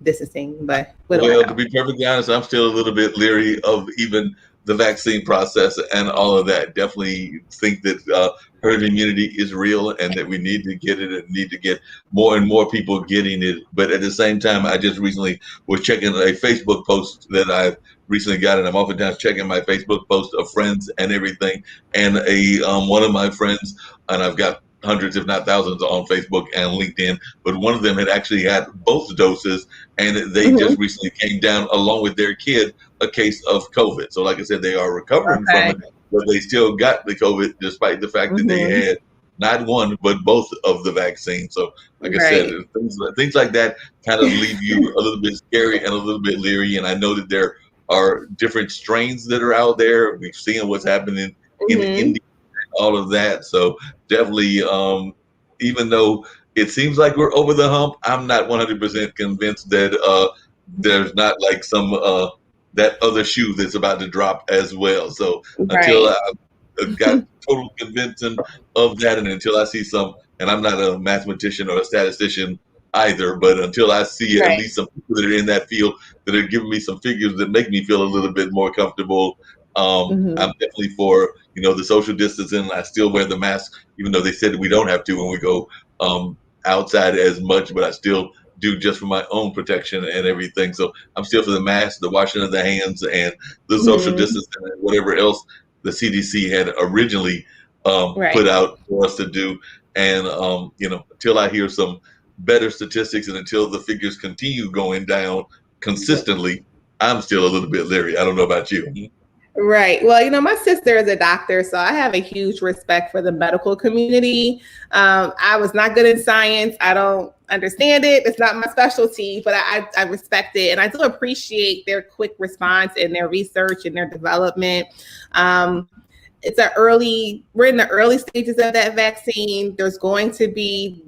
distancing. But well, to be perfectly honest, I'm still a little bit leery of even the vaccine process and all of that. Definitely think that herd immunity is real and that we need to get it and need to get more and more people getting it. But at the same time, I just recently was checking a Facebook post that I recently got, and I'm oftentimes checking my Facebook posts of friends and everything. And one of my friends, and I've got hundreds, if not thousands, on Facebook and LinkedIn, but one of them had actually had both doses, and they just recently came down along with their kid a case of COVID. So like I said, they are recovering from it, but they still got the COVID despite the fact that they had not one, but both of the vaccines. So like I said, things like that kind of leave you a little bit scary and a little bit leery. And I know that there are different strains that are out there. We've seen what's happening in India, all of that. So definitely, even though it seems like we're over the hump, I'm not 100% convinced that there's not like some that other shoe that's about to drop as well. So until I've got total convincing of that, and until I see some, and I'm not a mathematician or a statistician either, but until I see at least some people that are in that field that are giving me some figures that make me feel a little bit more comfortable, I'm definitely for the social distancing. I still wear the mask, even though they said we don't have to when we go outside as much, but I still do just for my own protection and everything. So I'm still for the mask, the washing of the hands, and the social distancing, and whatever else the CDC had originally put out for us to do. And until I hear some better statistics and until the figures continue going down consistently, I'm still a little bit leery. I don't know about you. Right. Well, my sister is a doctor, so I have a huge respect for the medical community. I was not good in science. I don't understand it. It's not my specialty, but I respect it. And I do appreciate their quick response and their research and their development. We're in the early stages of that vaccine. There's going to be,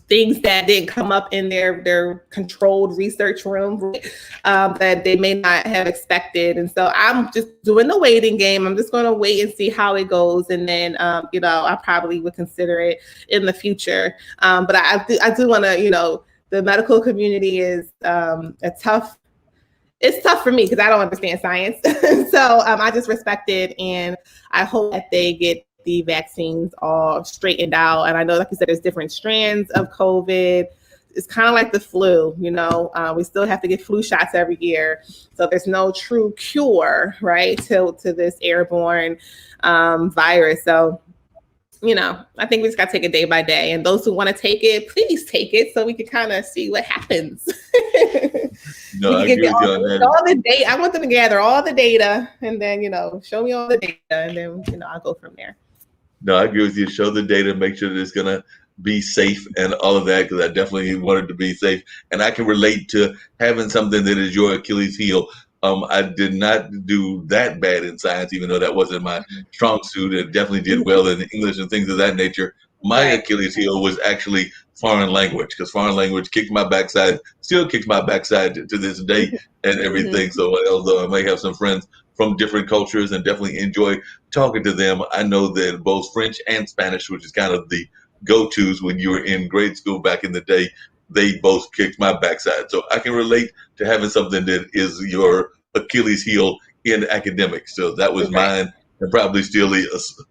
things that didn't come up in their controlled research room that they may not have expected. And so I'm just doing the waiting game. I'm just going to wait and see how it goes. And then, I probably would consider it in the future. But I do want to, the medical community is it's tough for me because I don't understand science. So I just respect it. And I hope that they get the vaccines all straightened out. And I know, like you said, there's different strands of COVID. It's kind of like the flu, we still have to get flu shots every year. So there's no true cure, right, to this airborne virus. So, I think we just got to take it day by day. And those who want to take it, please take it so we can kind of see what happens. No, I agree with you on that. All the data. I want them to gather all the data and then, show me all the data, and then, I'll go from there. No, I agree with you. Show the data, make sure that it's going to be safe and all of that, because I definitely wanted to be safe. And I can relate to having something that is your Achilles heel. I did not do that bad in science, even though that wasn't my strong suit. It definitely did well in English and things of that nature. My Right. Achilles heel was actually foreign language, because foreign language kicked my backside, still kicks my backside to this day and Mhm. everything. So although I may have some friends from different cultures and definitely enjoy talking to them, I know that both French and Spanish, which is kind of the go-tos when you were in grade school back in the day, they both kicked my backside. So I can relate to having something that is your Achilles heel in academics. So that was Right. mine and probably still is.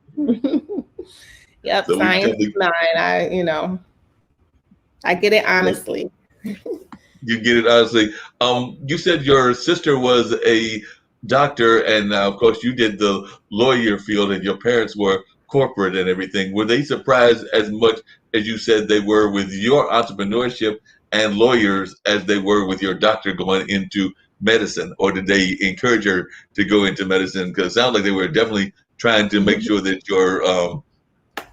Yep, So we science is definitely, mine. I get it so honestly. you get it, honestly. You said your sister was a doctor, and of course you did the lawyer field, and your parents were corporate and everything. Were they surprised as much as you said they were with your entrepreneurship and lawyers as they were with your doctor going into medicine, or did they encourage her to go into medicine? Because it sounds like they were definitely trying to make sure that your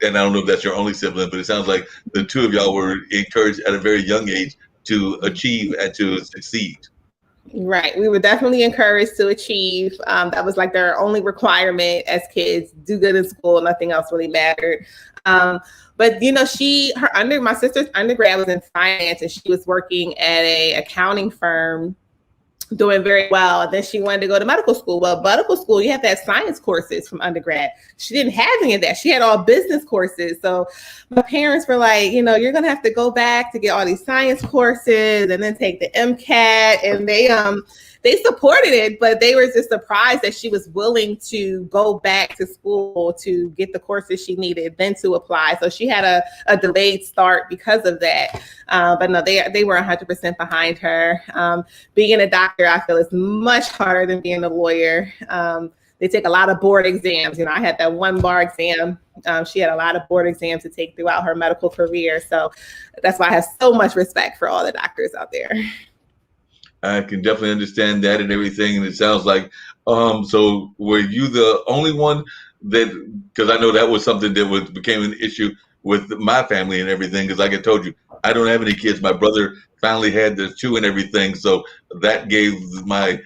and I don't know if that's your only sibling, but it sounds like the two of y'all were encouraged at a very young age to achieve and to succeed. Right. We were definitely encouraged to achieve. That was like their only requirement as kids: do good in school. Nothing else really mattered. But my sister's undergrad was in finance, and she was working at a accounting firm doing very well. And then she wanted to go to medical school. Well, medical school, you have to have science courses from undergrad. She didn't have any of that. She had all business courses. So my parents were like, you're going to have to go back to get all these science courses and then take the MCAT. And they supported it, but they were just surprised that she was willing to go back to school to get the courses she needed, then to apply. So she had a delayed start because of that. But no, they were 100% behind her. Being a doctor, I feel, is much harder than being a lawyer. They take a lot of board exams. I had that one bar exam. She had a lot of board exams to take throughout her medical career. So that's why I have so much respect for all the doctors out there. I can definitely understand that and everything. And it sounds like, so were you the only one that, because I know that was something that became an issue with my family and everything. Because like I told you, I don't have any kids. My brother finally had the two and everything. So that gave my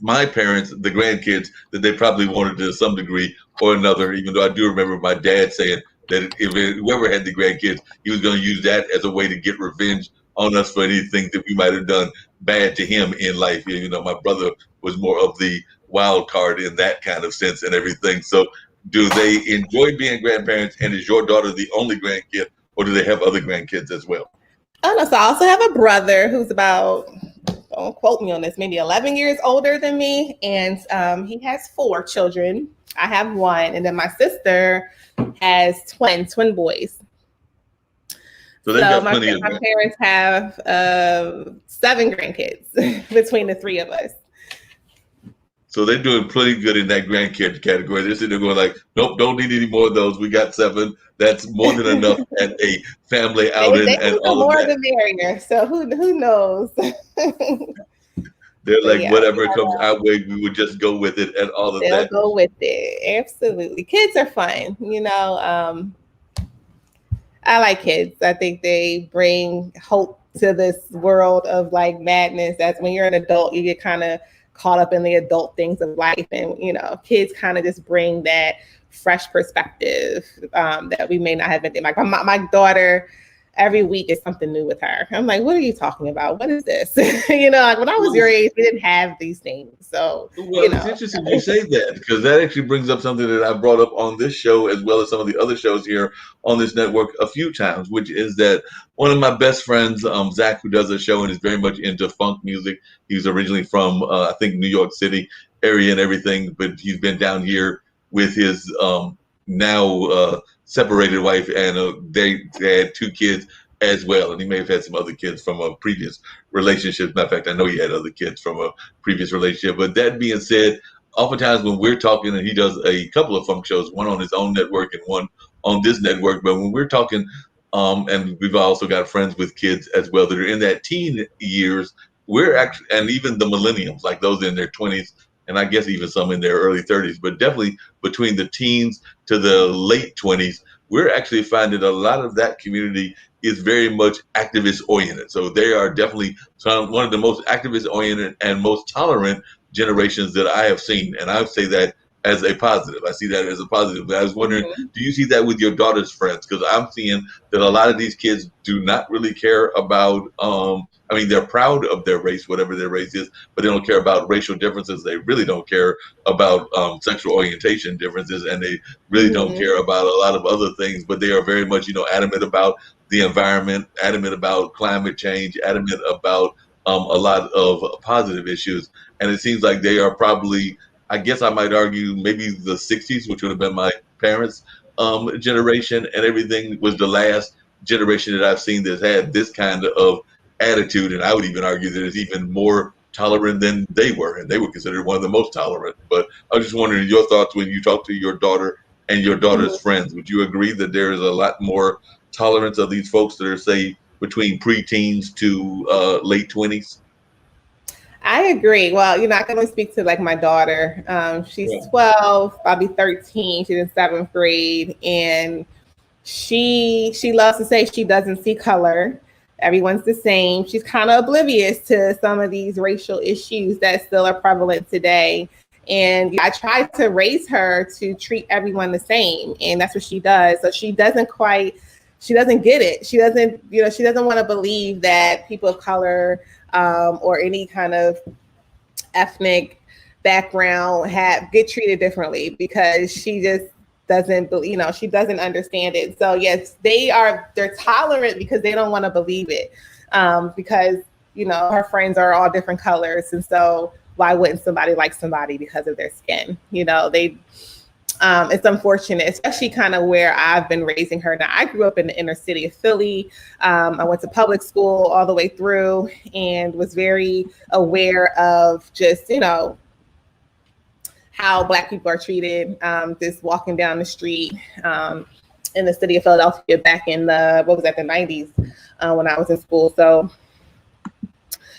parents, the grandkids, that they probably wanted to some degree or another, even though I do remember my dad saying that if whoever had the grandkids, he was going to use that as a way to get revenge on us for anything that we might have done bad to him in life. My brother was more of the wild card in that kind of sense and everything. So do they enjoy being grandparents, and is your daughter the only grandkid, or do they have other grandkids as well? Oh no, so I also have a brother who's about, don't quote me on this, maybe 11 years older than me. And he has 4 children. I have one. And then my sister has twin boys. So they've So got my, plenty of. my parents have 7 grandkids between the 3 of us. So they're doing pretty good in that grandkid category. They're sitting there going like, nope, don't need any more of those. We got 7. That's more than enough at a family They outing and think the all of more that. the merrier. So who knows? They're But like, yeah, whatever comes our way, we would just go with it and all of they'll that. go with it. Absolutely. Kids are fun. I like kids. I think they bring hope to this world of like madness. That's when you're an adult, you get kind of caught up in the adult things of life. And, kids kind of just bring that fresh perspective that we may not have been. Like my daughter, every week is something new with her. I'm like, what are you talking about? What is this? Like when I was Well, your age, we didn't have these things. So, Well, it's interesting you say that, because that actually brings up something that I brought up on this show as well as some of the other shows here on this network a few times, which is that one of my best friends, Zach, who does a show and is very much into funk music. He's originally from, I think, New York City area and everything, but he's been down here with his now separated wife, and they had 2 kids as well. And he may have had some other kids from a previous relationship. Matter of fact, I know he had other kids from a previous relationship. But that being said, oftentimes when we're talking, and he does a couple of funk shows, one on his own network and one on this network. But when we're talking, and we've also got friends with kids as well that are in that teen years, we're actually, and even the millennials, like those in their 20s, and I guess even some in their early 30s, but definitely between the teens to the late 20s, we're actually finding a lot of that community is very much activist oriented. So they are definitely one of the most activist oriented and most tolerant generations that I have seen. And I would say that as a positive. I see that as a positive. But I was wondering, Mhm. do you see that with your daughter's friends? Because I'm seeing that a lot of these kids do not really care about, I mean, they're proud of their race, whatever their race is, but they don't care about racial differences. They really don't care about sexual orientation differences, and they really don't Mhm. care about a lot of other things. But they are very much, adamant about the environment, adamant about climate change, adamant about a lot of positive issues. And it seems like they are probably, I guess I might argue, maybe the 60s, which would have been my parents' generation, and everything was the last generation that I've seen that's had this kind of attitude. And I would even argue that it's even more tolerant than they were, and they were considered one of the most tolerant. But I was just wondering your thoughts when you talk to your daughter and your daughter's Mhm. friends. Would you agree that there is a lot more tolerance of these folks that are, say, between preteens to late 20s? I agree. Well, I can only speak to like my daughter. She's Yeah. 12, I'll be 13. She's in seventh grade, and she loves to say she doesn't see color. Everyone's the same. She's kind of oblivious to some of these racial issues that still are prevalent today. And I try to raise her to treat everyone the same, and that's what she does. So she doesn't get it. She doesn't want to believe that people of color or any kind of ethnic background get treated differently, because she just doesn't she doesn't understand it. So yes, they're tolerant because they don't want to believe it, because her friends are all different colors, and so why wouldn't somebody like somebody because of their skin? They It's unfortunate, especially kind of where I've been raising her. Now, I grew up in the inner city of Philly. I went to public school all the way through and was very aware of just, how Black people are treated, just walking down the street in the city of Philadelphia back in the 90s, when I was in school. So,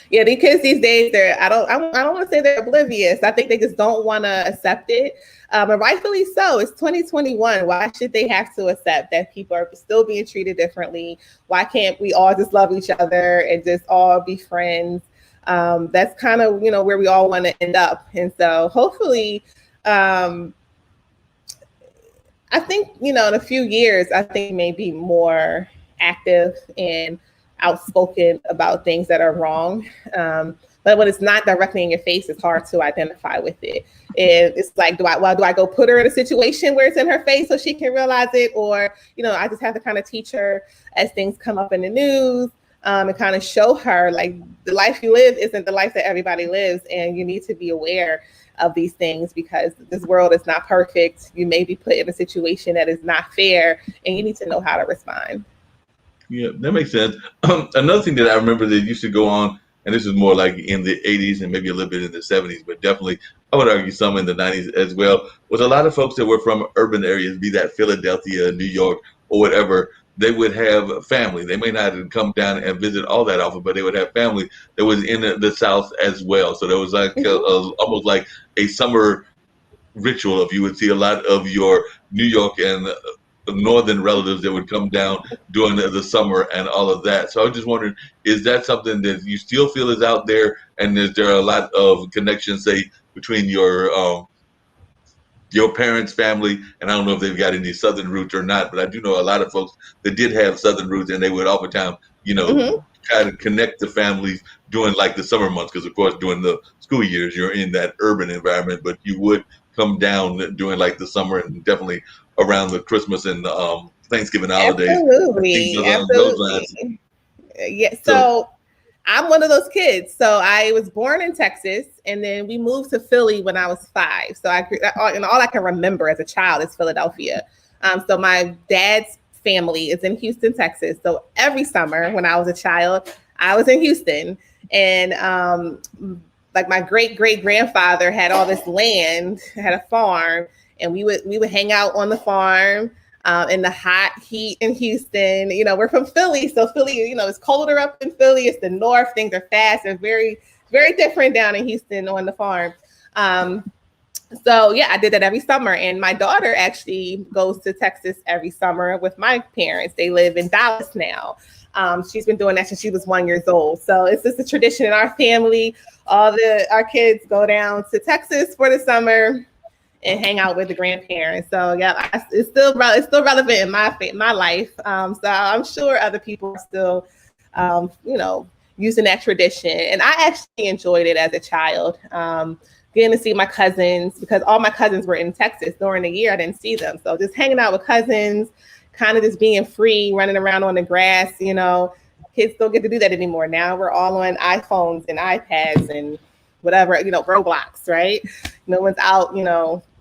yeah, the kids these days, I don't want to say they're oblivious. I think they just don't want to accept it. And rightfully so. It's 2021. Why should they have to accept that people are still being treated differently? Why can't we all just love each other and just all be friends? That's kind of, where we all want to end up. And so hopefully, um, I think, in a few years, I think maybe more active and outspoken about things that are wrong. But when it's not directly in your face, it's hard to identify with it. And it's like, do I go put her in a situation where it's in her face so she can realize it? Or, I just have to kind of teach her as things come up in the news, and kind of show her like the life you live isn't the life that everybody lives. And you need to be aware of these things, because this world is not perfect. You may be put in a situation that is not fair, and you need to know how to respond. Yeah, that makes sense. Another thing that I remember that used to go on, and this is more like in the 80s and maybe a little bit in the 70s, but definitely I would argue some in the 90s as well, was a lot of folks that were from urban areas, be that Philadelphia, New York, or whatever. They would have family. They may not come down and visit all that often, but they would have family that was in the South as well. So there was like Mhm. almost like a summer ritual of you would see a lot of your New York and northern relatives that would come down during the summer and all of that. So I was just wondering, is that something that you still feel is out there? And is there a lot of connections, say, between your parents' family? And I don't know if they've got any southern roots or not, but I do know a lot of folks that did have southern roots, and they would oftentimes, you know, Mhm. try to connect the families during like the summer months, because of course during the school years you're in that urban environment, but you would come down during like the summer and definitely around the Christmas and Thanksgiving holidays and things Absolutely, along those absolutely. lines. Yeah. So So I'm one of those kids. So I was born in Texas, and then we moved to Philly when I was 5. So and all I can remember as a child is Philadelphia. So my dad's family is in Houston, Texas. So every summer when I was a child, I was in Houston, and like my great great grandfather had all this land, had a farm, and we would hang out on the farm in the hot heat in Houston. We're from Philly, so Philly, it's colder up in Philly. It's the north. Things are fast. They're very, very different down in Houston on the farm. Um, So yeah, I did that every summer. And my daughter actually goes to Texas every summer with my parents. They live in Dallas now. She's been doing that since she was 1 year old. So it's just a tradition in our family. Our kids go down to Texas for the summer and hang out with the grandparents. So yeah, it's still relevant in my life. So I'm sure other people are still, using that tradition. And I actually enjoyed it as a child. Getting to see my cousins, because all my cousins were in Texas during the year. I didn't see them. So just hanging out with cousins, kind of just being free, running around on the grass, kids don't get to do that anymore. Now we're all on iPhones and iPads and whatever, Roblox, right? No one's out,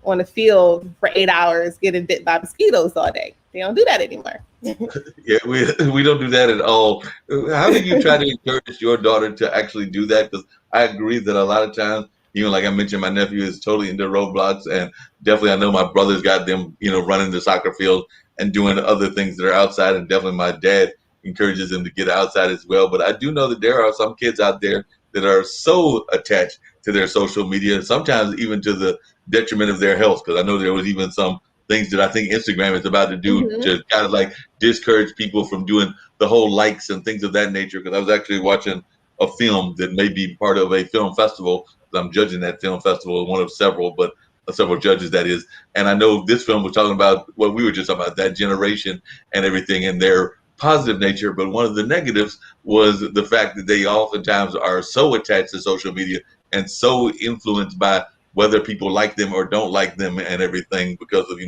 on the field for 8 hours getting bit by mosquitoes all day. They don't do that anymore. Yeah, we don't do that at all. How do you try to encourage your daughter to actually do that? Because I agree that a lot of times, even like I mentioned, my nephew is totally into Roblox, and definitely I know my brother's got them, running the soccer field and doing other things that are outside, and definitely my dad encourages them to get outside as well. But I do know that there are some kids out there that are so attached to their social media, sometimes even to the detriment of their health. Because I know there was even some things that I think Instagram is about to do Mm-hmm. to kind of like discourage people from doing the whole likes and things of that nature. Because I was actually watching a film that may be part of a film festival. I'm judging that film festival, one of several, but several judges that is. And I know this film was talking about what we were just talking about, that generation and everything and their positive nature. But one of the negatives was the fact that they oftentimes are so attached to social media and so influenced by whether people like them or don't like them and everything because of,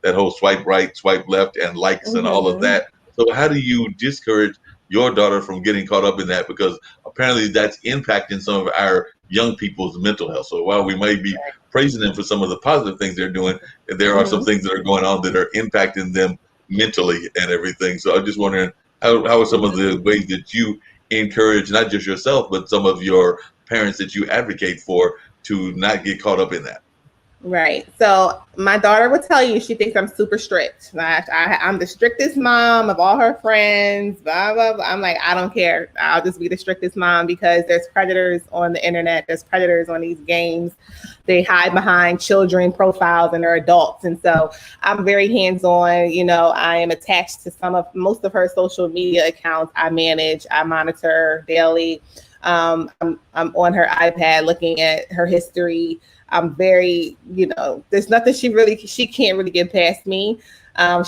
that whole swipe right, swipe left and likes and all of Mm-hmm. that. So how do you discourage your daughter from getting caught up in that? Because apparently that's impacting some of our young people's mental health. So while we may be praising them for some of the positive things they're doing, there are some Mm-hmm. things that are going on that are impacting them mentally and everything. So I'm just wondering how are some of the ways that you encourage not just yourself, but some of your parents that you advocate for to not get caught up in that? Right. So my daughter will tell you she thinks I'm super strict. I'm the strictest mom of all her friends. Blah blah blah. I'm like, I don't care. I'll just be the strictest mom because there's predators on the internet. There's predators on these games. They hide behind children profiles and they're adults. And so I'm very hands on. I am attached to most of her social media accounts. I manage. I monitor daily. I'm on her iPad looking at her history. I'm very, there's nothing she can't really get past me.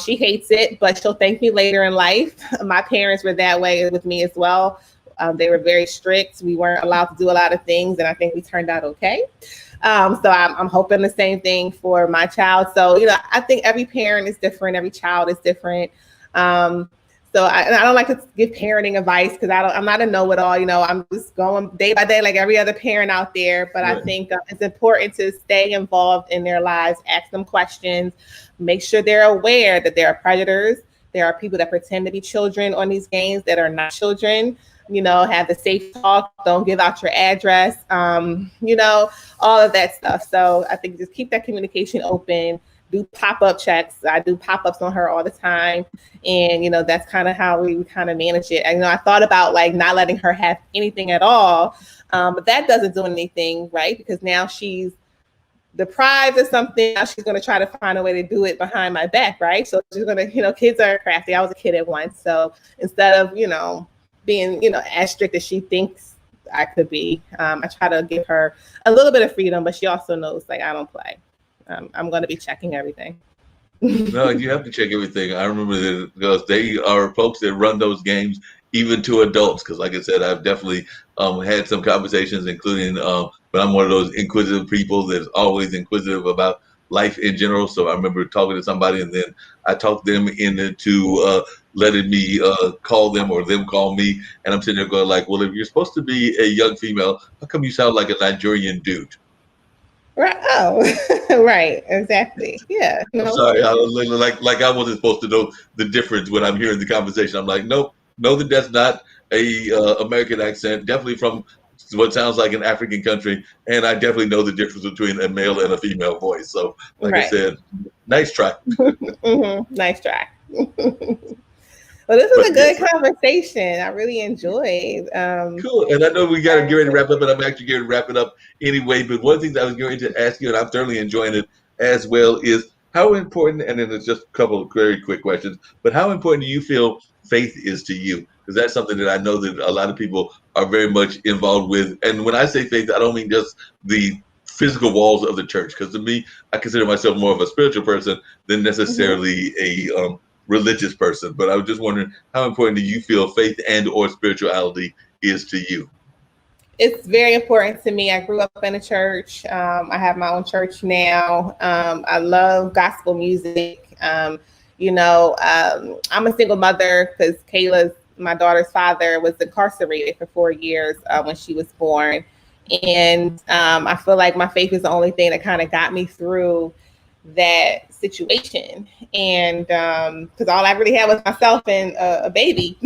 She hates it, but she'll thank me later in life. My parents were that way with me as well. They were very strict. We weren't allowed to do a lot of things, and I think we turned out okay. So I'm hoping the same thing for my child. So, I think every parent is different. Every child is different. I don't like to give parenting advice because I'm not a know-it-all. I'm just going day by day like every other parent out there. But I Right. think it's important to stay involved in their lives, ask them questions, make sure they're aware that there are predators. There are people that pretend to be children on these games that are not children. Have the safe talk. Don't give out your address. All of that stuff. So I think just keep that communication open. Do pop-up checks. I do pop-ups on her all the time. And, that's kind of how we kind of manage it. And, I thought about like not letting her have anything at all. But that doesn't do anything, right? Because now she's deprived of something. Now she's going to try to find a way to do it behind my back, right? So she's going to, kids are crafty. I was a kid at once. So instead of, being, as strict as she thinks I could be, I try to give her a little bit of freedom, but she also knows like I don't play. I'm going to be checking everything. No, you have to check everything. I remember that because they are folks that run those games even to adults. Because, like I said, I've definitely had some conversations, including, but I'm one of those inquisitive people that's always inquisitive about life in general. So I remember talking to somebody, and then I talked them into letting me call them or them call me, and I'm sitting there going like, "Well, if you're supposed to be a young female, how come you sound like a Nigerian dude?" Right. Oh, right. Exactly. Yeah. I'm sorry. Like I wasn't supposed to know the difference when I'm hearing the conversation. I'm like, nope, know that that's not a American accent. Definitely from what sounds like an African country, and I definitely know the difference between a male and a female voice. So, like I Right. said, nice try. Nice try. Well, this But was a good yes, conversation. I really enjoyed. cool. And I know we got to get ready to wrap up, and I'm actually getting to wrap it up anyway. But one of the things I was going to ask you, and I'm thoroughly enjoying it as well, is how important, and then it's just a couple of very quick questions, but how important do you feel faith is to you? Because that's something that I know that a lot of people are very much involved with. And when I say faith, I don't mean just the physical walls of the church. Because to me, I consider myself more of a spiritual person than Mhm. necessarily a religious person. But I was just wondering, how important do you feel faith and or spirituality is to you? It's very important to me. I grew up in a church. I have my own church now. I love gospel music. I'm a single mother because Kayla's, my daughter's father, was incarcerated for 4 years when she was born. And I feel like my faith is the only thing that kind of got me through that situation. And because all I really had was myself and a baby.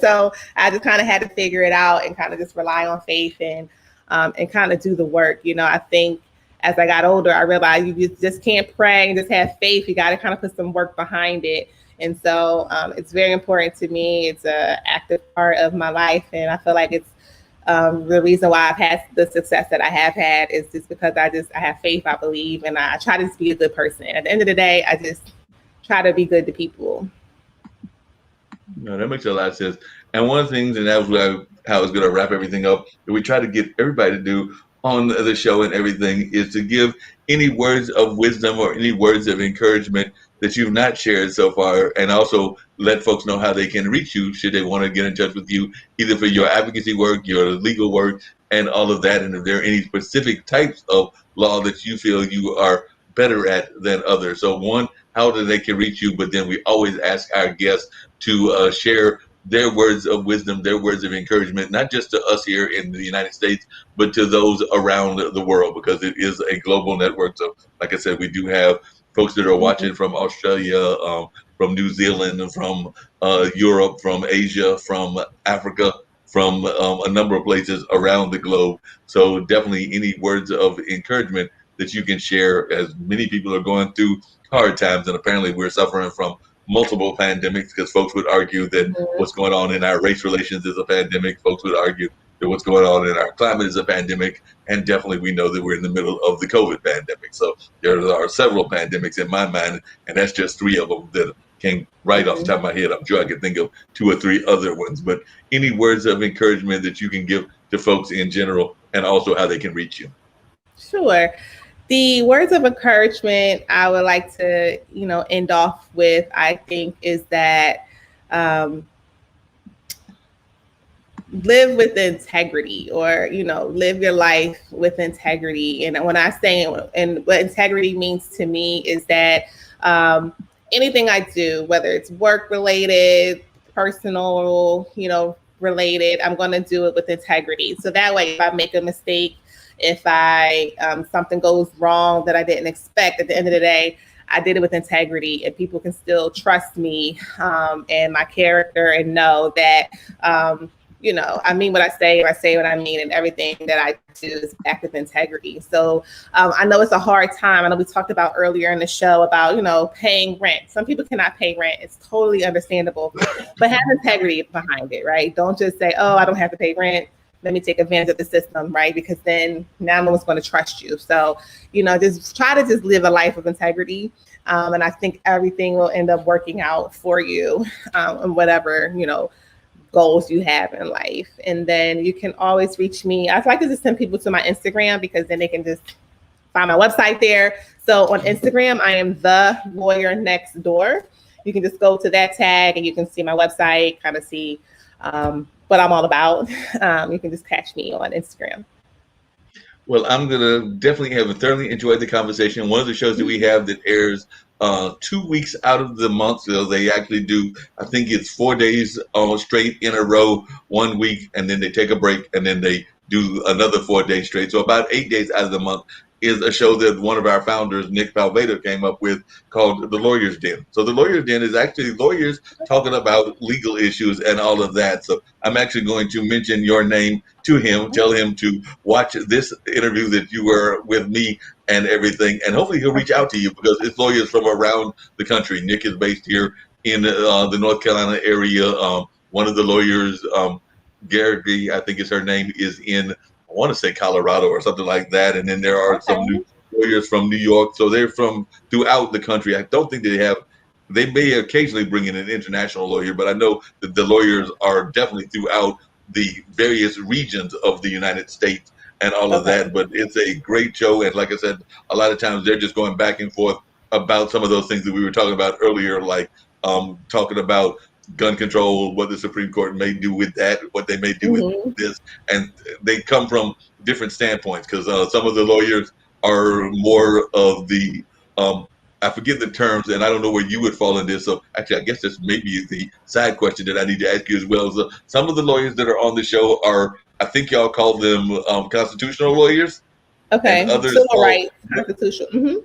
So I just kind of had to figure it out and kind of just rely on faith and kind of do the work. I think as I got older, I realized you just can't pray and just have faith. You got to kind of put some work behind it. And so it's very important to me. It's an active part of my life. And I feel like it's the reason why I've had the success that I have had is just because I have faith, I believe, and I try to just be a good person. At the end of the day, I just try to be good to people. No, that makes a lot of sense. And one of the things, and that was how I was going to wrap everything up, that we try to get everybody to do on the show and everything is to give any words of wisdom or any words of encouragement that you've not shared so far, and also let folks know how they can reach you should they want to get in touch with you, either for your advocacy work, your legal work, and all of that. And if there are any specific types of law that you feel you are better at than others. So, one, how do they can reach you? But then we always ask our guests to share their words of wisdom, their words of encouragement, not just to us here in the United States, but to those around the world, because it is a global network. So, like I said, we do have folks that are Mhm. watching from Australia, from New Zealand, from Europe, from Asia, from Africa, from a number of places around the globe. So, definitely any words of encouragement that you can share, as many people are going through hard times, and apparently we're suffering from multiple pandemics, because folks would argue that Mhm. what's going on in our race relations is a pandemic. Folks would argue that what's going on in our climate is a pandemic. And definitely we know that we're in the middle of the COVID pandemic. So there are several pandemics in my mind, and that's just three of them that came right off the Mhm. top of my head. I'm sure I could think of two or three other ones. But any words of encouragement that you can give to folks in general, and also how they can reach you? Sure. The words of encouragement I would like to, end off with, I think, is that um, live with integrity, or live your life with integrity. And when I say, and what integrity means to me is that anything I do, whether it's work related, personal, related, I'm going to do it with integrity. So that way, if I make a mistake, if I something goes wrong that I didn't expect, at the end of the day, I did it with integrity, and people can still trust me and my character, and know that I mean what I say, or I say what I mean, and everything that I do is backed with integrity. So I know it's a hard time. I know we talked about earlier in the show about, paying rent. Some people cannot pay rent. It's totally understandable, but have integrity behind it, right? Don't just say, oh, I don't have to pay rent. Let me take advantage of the system, right? Because then now no one's going to trust you. So, just try to just live a life of integrity. And I think everything will end up working out for you, and whatever, goals you have in life. And then you can always reach me. I like to just send people to my Instagram, because then they can just find my website there. So on Instagram, I am the lawyer next door. You can just go to that tag and you can see my website, kind of see what I'm all about. You can just catch me on Instagram. Well, I'm gonna definitely have thoroughly enjoyed the conversation. One of the shows that we have that airs 2 weeks out of the month, so they actually do. I think it's 4 days straight in a row, 1 week, and then they take a break, and then they do another 4 days straight. So about 8 days out of the month is a show that one of our founders, Nick Valveda, came up with, called The Lawyer's Den. So The Lawyer's Den is actually lawyers talking about legal issues and all of that. So I'm actually going to mention your name to him, tell him to watch this interview that you were with me and everything, and hopefully he'll reach out to you, because it's lawyers from around the country. Nick is based here in the North Carolina area. One of the lawyers, Gary, I think is her name, is in, I want to say Colorado or something like that. And then there are some new Okay. lawyers from New York. So they're from throughout the country. I don't think they have, they may occasionally bring in an international lawyer, but I know that the lawyers are definitely throughout the various regions of the United States and all of Okay. that. But it's a great show. And like I said, a lot of times they're just going back and forth about some of those things that we were talking about earlier, like talking about gun control, what the Supreme Court may do with that, what they may do with Hmm. this, and they come from different standpoints because some of the lawyers are more of the I forget the terms, and I don't know where you would fall in this. So actually, I guess this may be the side question that I need to ask you as well. So some of the lawyers that are on the show are, I think y'all call them constitutional lawyers, and Okay. others Civil fall rights, constitutional. Hmm.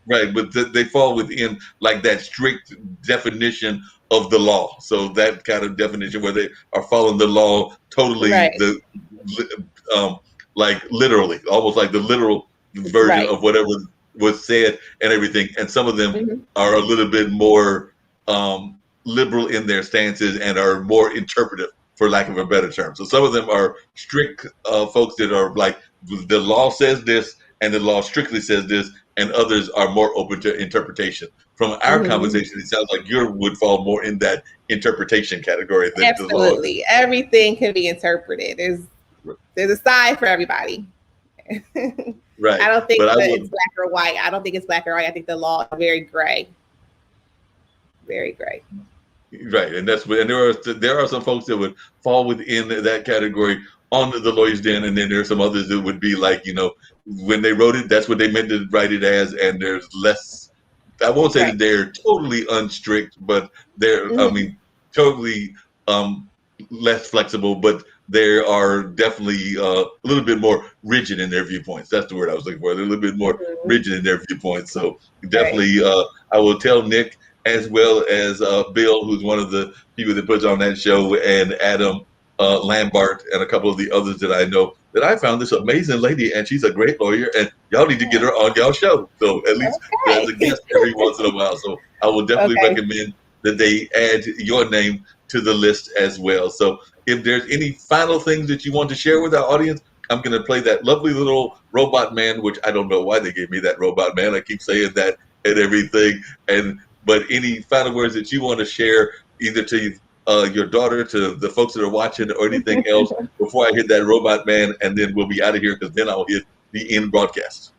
right, but they fall within like that strict definition of the law. So that kind of definition where they are following the law totally, Right. the um, like literally, almost like the literal version Right. of whatever was said and everything. And some of them Hmm. are a little bit more liberal in their stances and are more interpretive, for lack of a better term. So some of them are strict folks that are like the law says this and the law strictly says this, and others are more open to interpretation. From our Hmm. conversation, it sounds like you would fall more in that interpretation category than the law. Absolutely. Everything can be interpreted. There's a side for everybody. I Right, don't think but I that would it's black or white. I don't think it's black or white. I think the law is very gray. Very gray. right, and that's and there are some folks that would fall within that category on the lawyer's den, and then there are some others that would be like, when they wrote it, that's what they meant to write it as, and there's less. I won't say Right. that they're totally unstrict, but they're, I Hmm. mean, totally um, less flexible, but they are definitely a little bit more rigid in their viewpoints. That's the word I was looking for. They're a little bit more Hmm. rigid in their viewpoints. So Right. definitely, I will tell Nick as well as Bill, who's one of the people that puts on that show, and Adam Lambert, and a couple of the others that I know, that I found this amazing lady, and she's a great lawyer, and y'all need to get her on y'all show. So at least as a Okay. guest every once in a while. So I will definitely Okay. recommend that they add your name to the list as well. So if there's any final things that you want to share with our audience, I'm going to play that lovely little robot man, which I don't know why they gave me that robot man. I keep saying that and everything. And but any final words that you want to share, either to your daughter, to the folks that are watching, or anything else, before I hit that robot man, and then we'll be out of here because then I'll hit the end broadcast.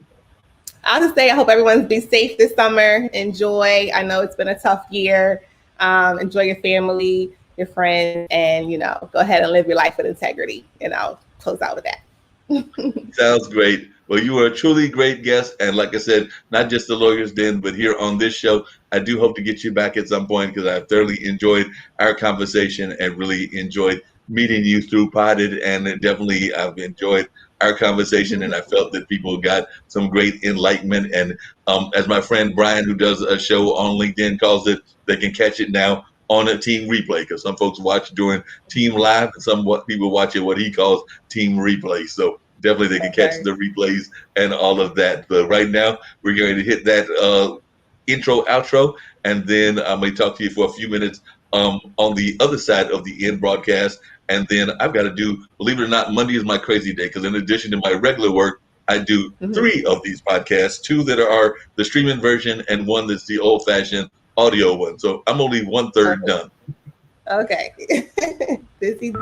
I'll just say I hope everyone's be safe this summer. Enjoy. I know it's been a tough year. Enjoy your family, your friends, and go ahead and live your life with integrity. And I'll close out with that. Sounds great. Well, you are a truly great guest. And like I said, not just the Lawyer's Den, but here on this show, I do hope to get you back at some point because I've thoroughly enjoyed our conversation and really enjoyed meeting you through Potted. And definitely, I've enjoyed our conversation and I felt that people got some great enlightenment. And as my friend Brian, who does a show on LinkedIn, calls it, they can catch it now on a team replay because some folks watch during team live and some people watch it what he calls team replay. So definitely they can catch Okay. the replays and all of that. But right now we're going to hit that intro outro, and then I may talk to you for a few minutes on the other side of the end broadcast. And then I've got to do, believe it or not, Monday is my crazy day because in addition to my regular work, I do Mhm. 3 of these podcasts, 2 that are the streaming version and 1 that's the old fashioned audio one. So I'm only 1/3 Okay. done. Okay. Busy.